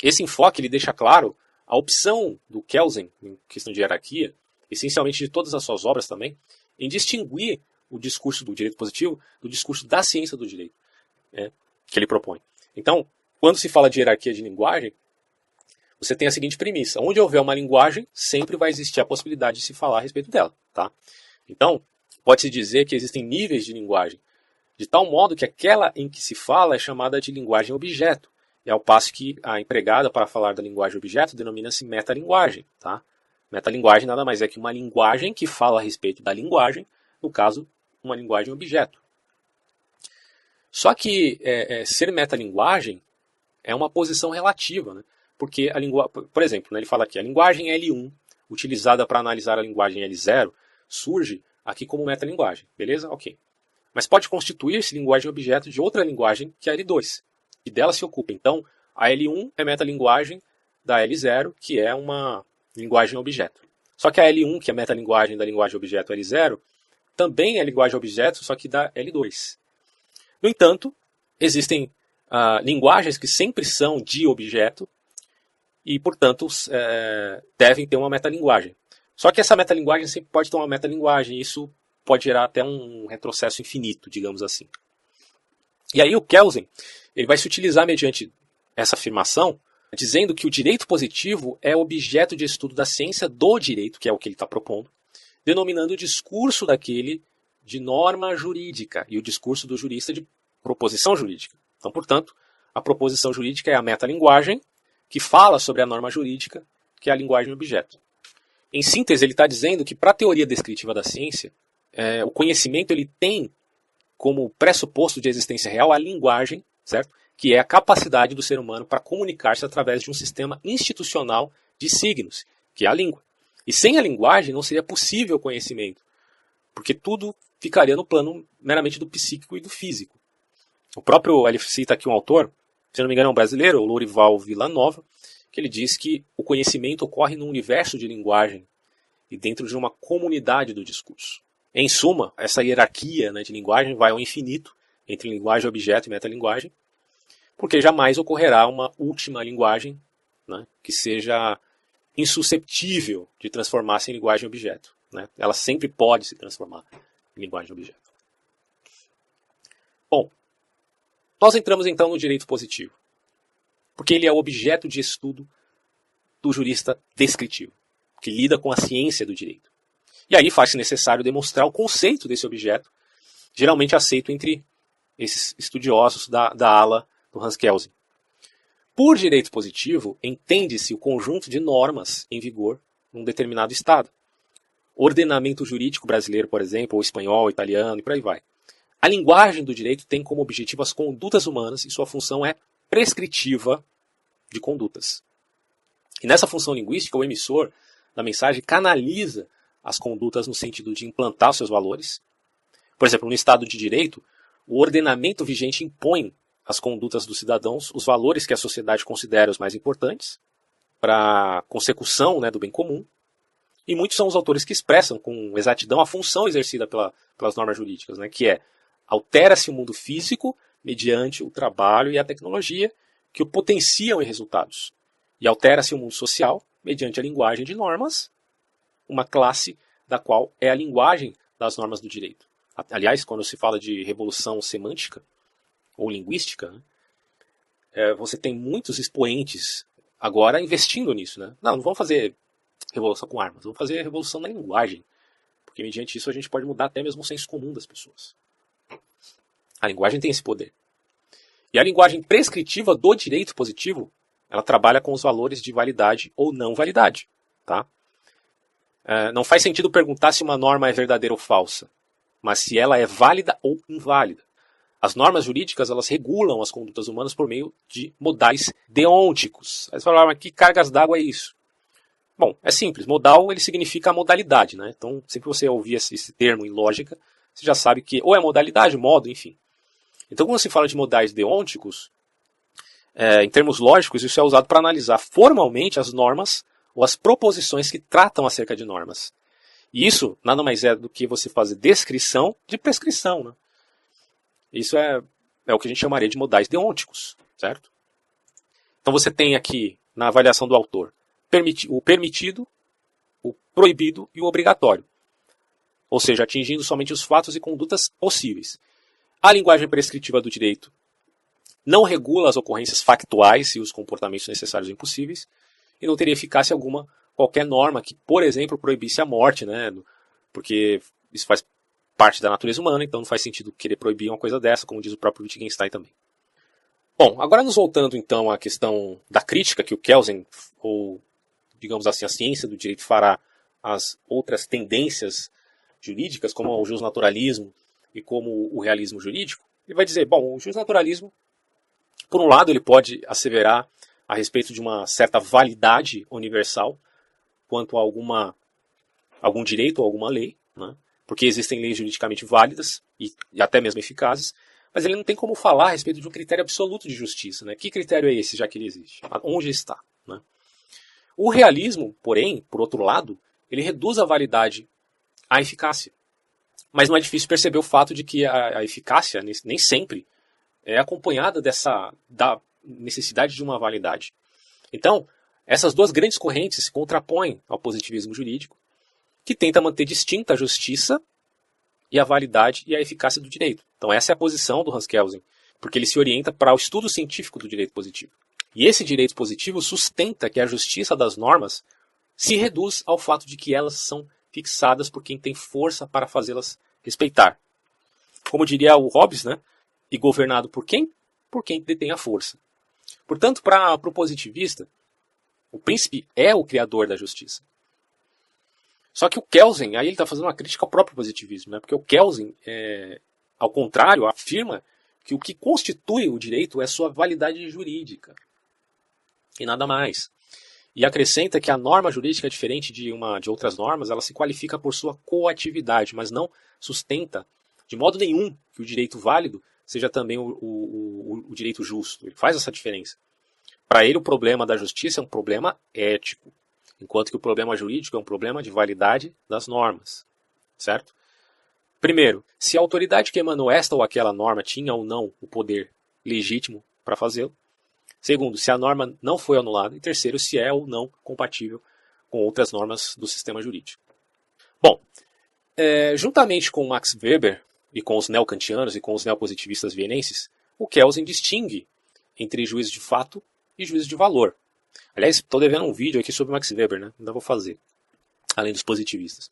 Esse enfoque ele deixa claro a opção do Kelsen, em questão de hierarquia, essencialmente de todas as suas obras também, em distinguir o discurso do direito positivo do discurso da ciência do direito, né, que ele propõe. Então, quando se fala de hierarquia de linguagem, você tem a seguinte premissa: onde houver uma linguagem, sempre vai existir a possibilidade de se falar a respeito dela. Tá? Então, pode-se dizer que existem níveis de linguagem, de tal modo que aquela em que se fala é chamada de linguagem objeto, e ao passo que a empregada para falar da linguagem objeto denomina-se metalinguagem. Tá? Metalinguagem nada mais é que uma linguagem que fala a respeito da linguagem, no caso, uma linguagem objeto. Só que ser metalinguagem é uma posição relativa, né? Porque por exemplo, né, ele fala aqui, a linguagem L1, utilizada para analisar a linguagem L0, surge aqui como metalinguagem, beleza? Ok. Mas pode constituir-se linguagem objeto de outra linguagem que é a L2, e dela se ocupa. Então, a L1 é metalinguagem da L0, que é uma linguagem objeto. Só que a L1, que é metalinguagem da linguagem objeto L0, também é linguagem objeto, só que da L2. No entanto, existem linguagens que sempre são de objeto e, portanto, devem ter uma metalinguagem. Só que essa metalinguagem sempre pode ter uma metalinguagem, e isso pode gerar até um retrocesso infinito, digamos assim. E aí o Kelsen ele vai se utilizar mediante essa afirmação, dizendo que o direito positivo é objeto de estudo da ciência do direito, que é o que ele está propondo, denominando o discurso daquele de norma jurídica e o discurso do jurista de proposição jurídica. Então, portanto, a proposição jurídica é a metalinguagem que fala sobre a norma jurídica, que é a linguagem objeto. Em síntese, ele está dizendo que para a teoria descritiva da ciência, o conhecimento ele tem como pressuposto de existência real a linguagem, certo? Que é a capacidade do ser humano para comunicar-se através de um sistema institucional de signos, que é a língua. E sem a linguagem não seria possível o conhecimento, porque tudo ficaria no plano meramente do psíquico e do físico. O próprio, ele cita aqui um autor, se não me engano é um brasileiro, o Lourival Villanova, que ele diz que o conhecimento ocorre num universo de linguagem e dentro de uma comunidade do discurso. Em suma, essa hierarquia, né, de linguagem vai ao infinito entre linguagem, objeto e metalinguagem, porque jamais ocorrerá uma última linguagem, né, que seja insusceptível de transformar-se em linguagem objeto, né? Ela sempre pode se transformar em linguagem objeto. Bom, nós entramos então no direito positivo, porque ele é o objeto de estudo do jurista descritivo, que lida com a ciência do direito. E aí faz-se necessário demonstrar o conceito desse objeto, geralmente aceito entre esses estudiosos da ala do Hans Kelsen. Por direito positivo, entende-se o conjunto de normas em vigor num determinado estado. Ordenamento jurídico brasileiro, por exemplo, ou espanhol, italiano e por aí vai. A linguagem do direito tem como objetivo as condutas humanas e sua função é prescritiva de condutas. E nessa função linguística, o emissor da mensagem canaliza as condutas no sentido de implantar os seus valores. Por exemplo, no Estado de Direito, o ordenamento vigente impõe às condutas dos cidadãos os valores que a sociedade considera os mais importantes para a consecução, né, do bem comum. E muitos são os autores que expressam com exatidão a função exercida pelas normas jurídicas, né, que é: altera-se o mundo físico mediante o trabalho e a tecnologia que o potenciam em resultados. E altera-se o mundo social mediante a linguagem de normas, uma classe da qual é a linguagem das normas do direito. Aliás, quando se fala de revolução semântica ou linguística, né, você tem muitos expoentes agora investindo nisso. Né? Não vamos fazer revolução com armas, vamos fazer revolução na linguagem, porque mediante isso a gente pode mudar até mesmo o senso comum das pessoas. A linguagem tem esse poder. E a linguagem prescritiva do direito positivo, ela trabalha com os valores de validade ou não validade. Tá? Não faz sentido perguntar se uma norma é verdadeira ou falsa, mas se ela é válida ou inválida. As normas jurídicas, elas regulam as condutas humanas por meio de modais deônticos. Aí você fala, mas que cargas d'água é isso? Bom, é simples. Modal, ele significa a modalidade, né? Então, sempre que você ouvir esse termo em lógica, você já sabe que ou é modalidade, modo, enfim. Então, quando se fala de modais deônticos, em termos lógicos, isso é usado para analisar formalmente as normas ou as proposições que tratam acerca de normas. E isso nada mais é do que você fazer descrição de prescrição, né? Isso é o que a gente chamaria de modais deônticos, certo? Então você tem aqui, na avaliação do autor, o permitido, o proibido e o obrigatório. Ou seja, atingindo somente os fatos e condutas possíveis. A linguagem prescritiva do direito não regula as ocorrências factuais e os comportamentos necessários e impossíveis, e não teria eficácia alguma qualquer norma que, por exemplo, proibisse a morte, né? Porque isso faz parte da natureza humana, então não faz sentido querer proibir uma coisa dessa, como diz o próprio Wittgenstein também. Bom, agora nos voltando então à questão da crítica que o Kelsen, ou digamos assim, a ciência do direito fará às outras tendências jurídicas, como o justnaturalismo e como o realismo jurídico, ele vai dizer, bom, o justnaturalismo, por um lado, ele pode asseverar a respeito de uma certa validade universal quanto a algum direito ou alguma lei, né? Porque existem leis juridicamente válidas e até mesmo eficazes, mas ele não tem como falar a respeito de um critério absoluto de justiça. Né? Que critério é esse, já que ele existe? Onde está? Né? O realismo, porém, por outro lado, ele reduz a validade à eficácia. Mas não é difícil perceber o fato de que a eficácia nem sempre é acompanhada da necessidade de uma validade. Então, essas duas grandes correntes se contrapõem ao positivismo jurídico, que tenta manter distinta a justiça e a validade e a eficácia do direito. Então essa é a posição do Hans Kelsen, porque ele se orienta para o estudo científico do direito positivo. E esse direito positivo sustenta que a justiça das normas se reduz ao fato de que elas são fixadas por quem tem força para fazê-las respeitar. Como diria o Hobbes, né? E governado por quem? Por quem detém a força. Portanto, para o positivista, o príncipe é o criador da justiça. Só que o Kelsen, aí ele está fazendo uma crítica ao próprio positivismo, né? Porque o Kelsen, ao contrário, afirma que o que constitui o direito é sua validade jurídica. E nada mais. E acrescenta que a norma jurídica é diferente de outras normas, ela se qualifica por sua coatividade, mas não sustenta de modo nenhum que o direito válido seja também o direito justo. Ele faz essa diferença. Para ele, o problema da justiça é um problema ético, enquanto que o problema jurídico é um problema de validade das normas, certo? Primeiro, se a autoridade que emanou esta ou aquela norma tinha ou não o poder legítimo para fazê-lo. Segundo, se a norma não foi anulada. E terceiro, se é ou não compatível com outras normas do sistema jurídico. Bom, juntamente com Max Weber e com os neocantianos e com os neopositivistas vienenses, o Kelsen distingue entre juízo de fato e juízo de valor. Aliás, estou devendo um vídeo aqui sobre Max Weber, né? Ainda vou fazer, além dos positivistas.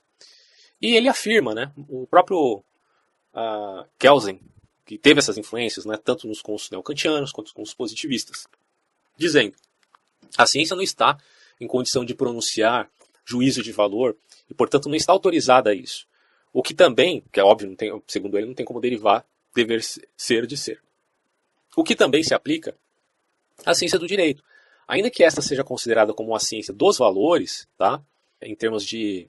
E ele afirma, né, o próprio Kelsen, que teve essas influências, né, tanto com os neocantianos quanto com os positivistas, dizendo: a ciência não está em condição de pronunciar juízo de valor e, portanto, não está autorizada a isso. O que também, que é óbvio, não tem, segundo ele, não tem como derivar dever ser de ser. O que também se aplica à ciência do direito. Ainda que esta seja considerada como uma ciência dos valores, tá, em termos de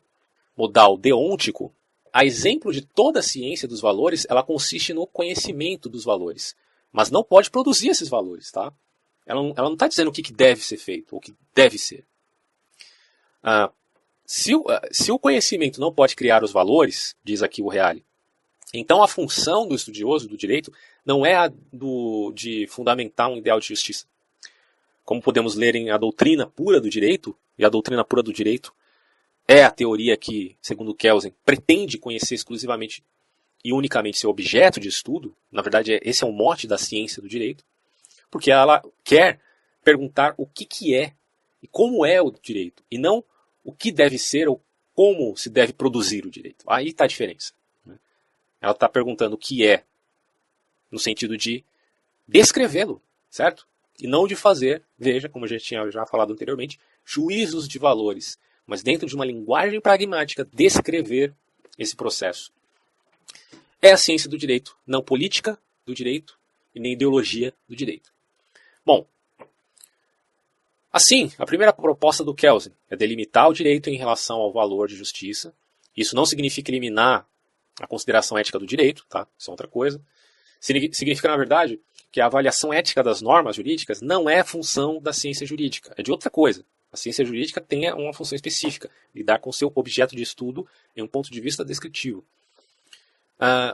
modal deôntico, a exemplo de toda a ciência dos valores, ela consiste no conhecimento dos valores, mas não pode produzir esses valores, tá? Ela não está dizendo o que deve ser feito, o que deve ser. Se o conhecimento não pode criar os valores, diz aqui o Reale, então a função do estudioso do direito não é a de fundamentar um ideal de justiça. Como podemos ler em A Doutrina Pura do Direito, e a Doutrina Pura do Direito é a teoria que, segundo Kelsen, pretende conhecer exclusivamente e unicamente seu objeto de estudo. Na verdade, esse é o mote da ciência do direito, porque ela quer perguntar o que é e como é o direito, e não o que deve ser ou como se deve produzir o direito. Aí está a diferença. Ela está perguntando o que é, no sentido de descrevê-lo, certo? E não de fazer, veja, como a gente tinha já falado anteriormente, juízos de valores, mas dentro de uma linguagem pragmática, descrever esse processo. É a ciência do direito, não política do direito e nem ideologia do direito. Bom, assim, a primeira proposta do Kelsen é delimitar o direito em relação ao valor de justiça. Isso não significa eliminar a consideração ética do direito, tá? Isso é outra coisa. Significa, na verdade, que a avaliação ética das normas jurídicas não é função da ciência jurídica, é de outra coisa. A ciência jurídica tem uma função específica, lidar com seu objeto de estudo em um ponto de vista descritivo.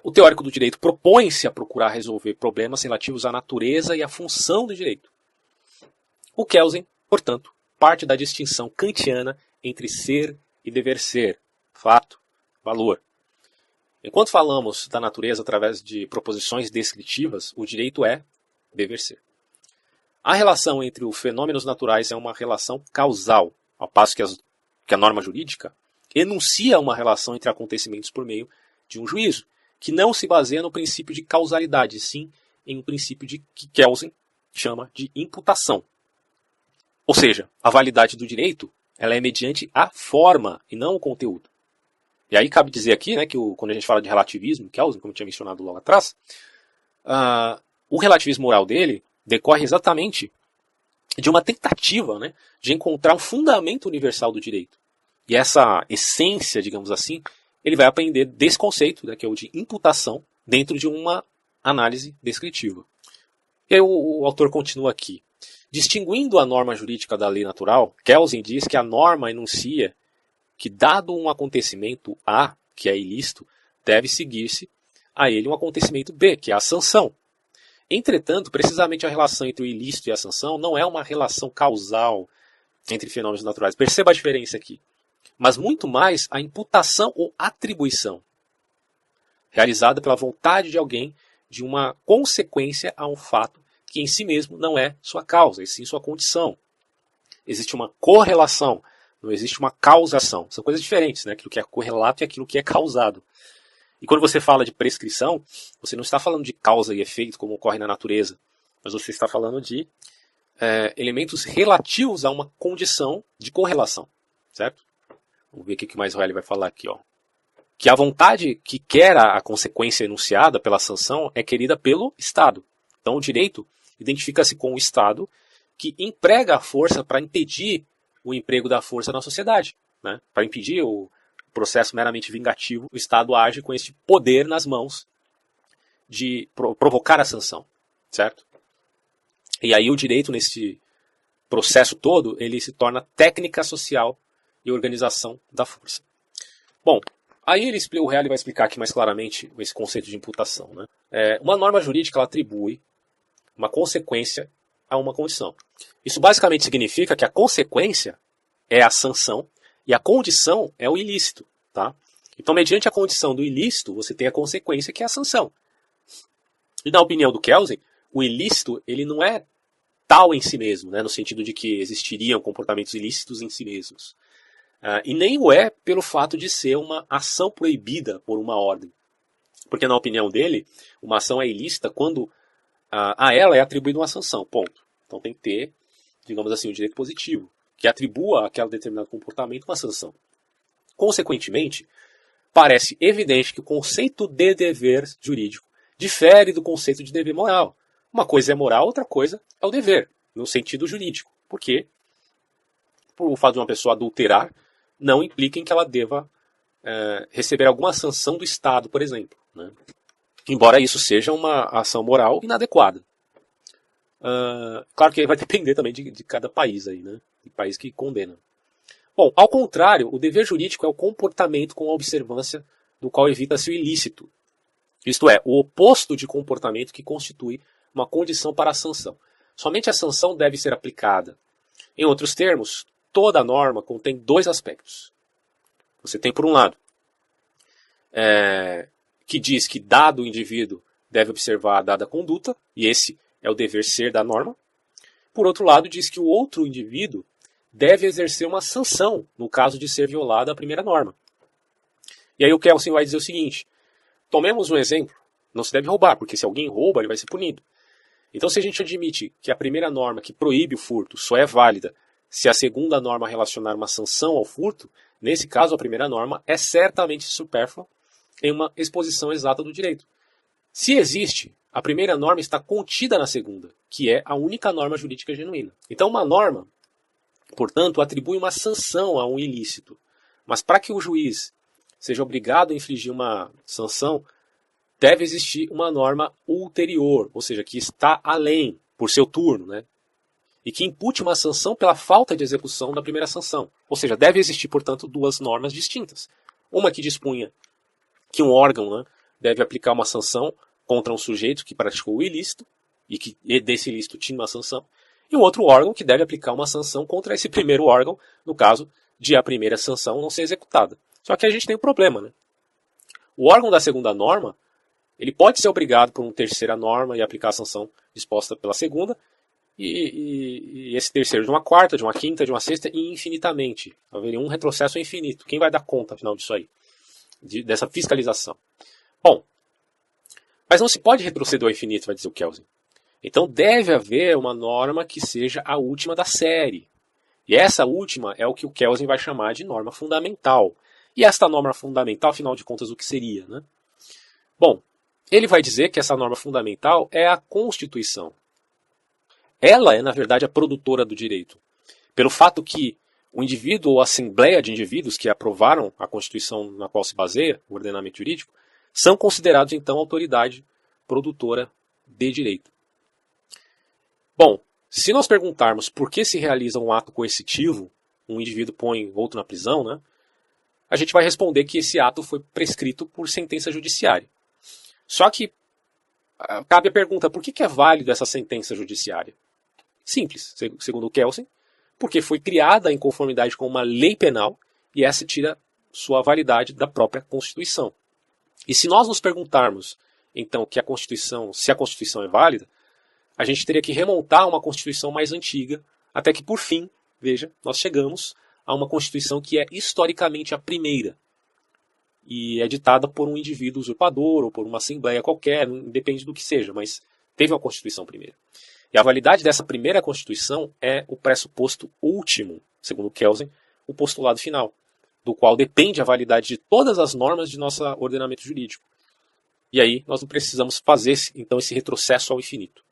O teórico do direito propõe-se a procurar resolver problemas relativos à natureza e à função do direito. O Kelsen, portanto, parte da distinção kantiana entre ser e dever ser, fato, valor. Enquanto falamos da natureza através de proposições descritivas, o direito é dever ser. A relação entre os fenômenos naturais é uma relação causal, ao passo que a norma jurídica enuncia uma relação entre acontecimentos por meio de um juízo, que não se baseia no princípio de causalidade, sim em um princípio que Kelsen chama de imputação. Ou seja, a validade do direito ela é mediante a forma e não o conteúdo. E aí cabe dizer aqui, né, que quando a gente fala de relativismo, Kelsen, como eu tinha mencionado logo atrás, o relativismo moral dele decorre exatamente de uma tentativa, né, de encontrar um fundamento universal do direito. E essa essência, digamos assim, ele vai aprender desse conceito, né, que é o de imputação, dentro de uma análise descritiva. E aí o autor continua aqui. Distinguindo a norma jurídica da lei natural, Kelsen diz que a norma enuncia que, dado um acontecimento A, que é ilícito, deve seguir-se a ele um acontecimento B, que é a sanção. Entretanto, precisamente a relação entre o ilícito e a sanção não é uma relação causal entre fenômenos naturais. Perceba a diferença aqui. Mas muito mais a imputação ou atribuição, realizada pela vontade de alguém de uma consequência a um fato que em si mesmo não é sua causa, e sim sua condição. Existe uma correlação, não existe uma causação. São coisas diferentes, né? Aquilo que é correlato e aquilo que é causado. E quando você fala de prescrição, você não está falando de causa e efeito como ocorre na natureza, mas você está falando de elementos relativos a uma condição de correlação, certo? Vamos ver o que mais o Reale vai falar aqui, ó. Que a vontade que quer a consequência enunciada pela sanção é querida pelo Estado. Então o direito identifica-se com o Estado que emprega a força para impedir o emprego da força na sociedade, né? Para impedir o processo meramente vingativo, o Estado age com esse poder nas mãos de provocar a sanção, certo? E aí o direito, nesse processo todo, ele se torna técnica social e organização da força. Bom, aí o Reale vai explicar aqui mais claramente esse conceito de imputação, né? Uma norma jurídica ela atribui uma consequência a uma condição. Isso basicamente significa que a consequência é a sanção e a condição é o ilícito. Tá? Então, mediante a condição do ilícito, você tem a consequência que é a sanção. E na opinião do Kelsen, o ilícito ele não é tal em si mesmo, né, no sentido de que existiriam comportamentos ilícitos em si mesmos. E nem o é pelo fato de ser uma ação proibida por uma ordem. Porque, na opinião dele, uma ação é ilícita quando a ela é atribuída uma sanção, ponto. Então tem que ter, digamos assim, um direito positivo, que atribua àquele determinado comportamento uma sanção. Consequentemente, parece evidente que o conceito de dever jurídico difere do conceito de dever moral. Uma coisa é moral, outra coisa é o dever, no sentido jurídico. Porque, por fato de uma pessoa adulterar, não implica em que ela deva receber alguma sanção do Estado, por exemplo, né? Embora isso seja uma ação moral inadequada. Claro que vai depender também de cada país aí, né? De país que condena. Bom, ao contrário, o dever jurídico é o comportamento com a observância do qual evita-se o ilícito. Isto é, o oposto de comportamento que constitui uma condição para a sanção. Somente a sanção deve ser aplicada. Em outros termos, toda norma contém dois aspectos. Você tem, por um lado, que diz que dado indivíduo deve observar a dada conduta, e esse é o dever ser da norma. Por outro lado, diz que o outro indivíduo deve exercer uma sanção no caso de ser violada a primeira norma. E aí o Kelsen vai dizer o seguinte: tomemos um exemplo, não se deve roubar, porque se alguém rouba, ele vai ser punido. Então, se a gente admite que a primeira norma que proíbe o furto só é válida se a segunda norma relacionar uma sanção ao furto, nesse caso a primeira norma é certamente supérflua em uma exposição exata do direito. Se existe, a primeira norma está contida na segunda, que é a única norma jurídica genuína. Então, uma norma, portanto, atribui uma sanção a um ilícito. Mas para que o juiz seja obrigado a infligir uma sanção, deve existir uma norma ulterior, ou seja, que está além, por seu turno, né? E que impute uma sanção pela falta de execução da primeira sanção. Ou seja, deve existir, portanto, duas normas distintas. Uma que dispunha que um órgão, né, deve aplicar uma sanção contra um sujeito que praticou o ilícito, e que desse ilícito tinha uma sanção, e um outro órgão que deve aplicar uma sanção contra esse primeiro órgão, no caso de a primeira sanção não ser executada. Só que a gente tem um problema, né? O órgão da segunda norma, ele pode ser obrigado por uma terceira norma e aplicar a sanção disposta pela segunda, e esse terceiro de uma quarta, de uma quinta, de uma sexta, e infinitamente. Haveria um retrocesso infinito. Quem vai dar conta, afinal, disso aí? Dessa fiscalização. Bom, mas não se pode retroceder ao infinito, vai dizer o Kelsen. Então deve haver uma norma que seja a última da série. E essa última é o que o Kelsen vai chamar de norma fundamental. E esta norma fundamental, afinal de contas, o que seria, né? Bom, ele vai dizer que essa norma fundamental é a Constituição. Ela é, na verdade, a produtora do direito. Pelo fato que o indivíduo ou a assembleia de indivíduos que aprovaram a Constituição na qual se baseia o ordenamento jurídico são considerados, então, autoridade produtora de direito. Bom, se nós perguntarmos por que se realiza um ato coercitivo, um indivíduo põe outro na prisão, né, a gente vai responder que esse ato foi prescrito por sentença judiciária. Só que cabe a pergunta, por que é válido essa sentença judiciária? Simples, segundo o Kelsen, porque foi criada em conformidade com uma lei penal e essa tira sua validade da própria Constituição. E se nós nos perguntarmos, então, se a Constituição é válida, a gente teria que remontar a uma Constituição mais antiga, até que, por fim, veja, nós chegamos a uma Constituição que é historicamente a primeira. E é ditada por um indivíduo usurpador ou por uma assembleia qualquer, independe do que seja, mas teve uma Constituição primeiro. E a validade dessa primeira Constituição é o pressuposto último, segundo Kelsen, o postulado final, do qual depende a validade de todas as normas de nosso ordenamento jurídico. E aí nós não precisamos fazer, então, esse retrocesso ao infinito.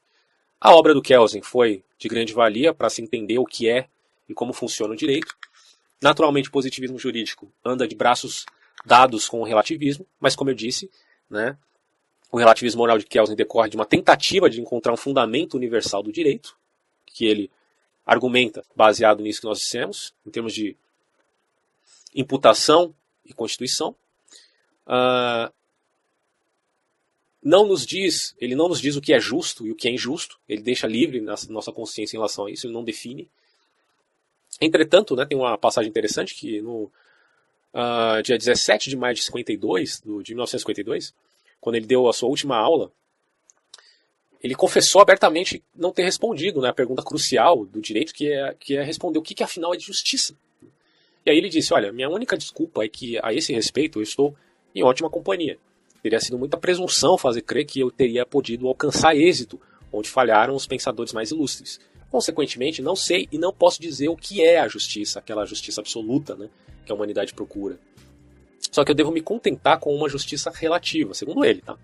A obra do Kelsen foi de grande valia para se entender o que é e como funciona o direito. Naturalmente, o positivismo jurídico anda de braços dados com o relativismo, mas como eu disse, né, o relativismo moral de Kelsen decorre de uma tentativa de encontrar um fundamento universal do direito, que ele argumenta baseado nisso que nós dissemos, em termos de imputação e constituição. Ele não nos diz o que é justo e o que é injusto, ele deixa livre nossa consciência em relação a isso, ele não define. Entretanto, né, tem uma passagem interessante que no dia 17 de maio de 1952, quando ele deu a sua última aula, ele confessou abertamente não ter respondido, né, a pergunta crucial do direito, que é responder o que afinal é de justiça. E aí ele disse, olha, minha única desculpa é que a esse respeito eu estou em ótima companhia. Teria sido muita presunção fazer crer que eu teria podido alcançar êxito, onde falharam os pensadores mais ilustres. Consequentemente, não sei e não posso dizer o que é a justiça, aquela justiça absoluta, né, que a humanidade procura. Só que eu devo me contentar com uma justiça relativa, segundo ele, tá?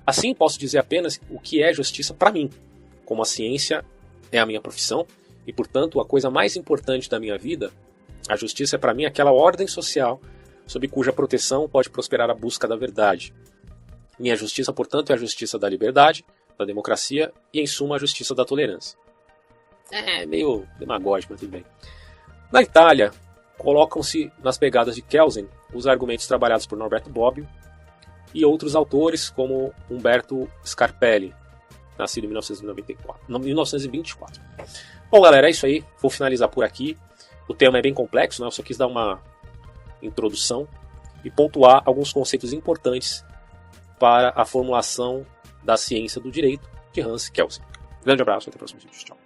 Assim, posso dizer apenas o que é justiça para mim, como a ciência é a minha profissão, e, portanto, a coisa mais importante da minha vida, a justiça é para mim aquela ordem social sob cuja proteção pode prosperar a busca da verdade. Minha justiça, portanto, é a justiça da liberdade, da democracia e, em suma, a justiça da tolerância. É meio demagógico, mas tudo bem. Na Itália, colocam-se nas pegadas de Kelsen os argumentos trabalhados por Norberto Bobbio e outros autores como Umberto Scarpelli, nascido em 1924. Bom, galera, é isso aí. Vou finalizar por aqui. O tema é bem complexo, né? Eu só quis dar uma introdução e pontuar alguns conceitos importantes para a formulação da ciência do direito de Hans Kelsen. Grande abraço, até o próximo vídeo. Tchau.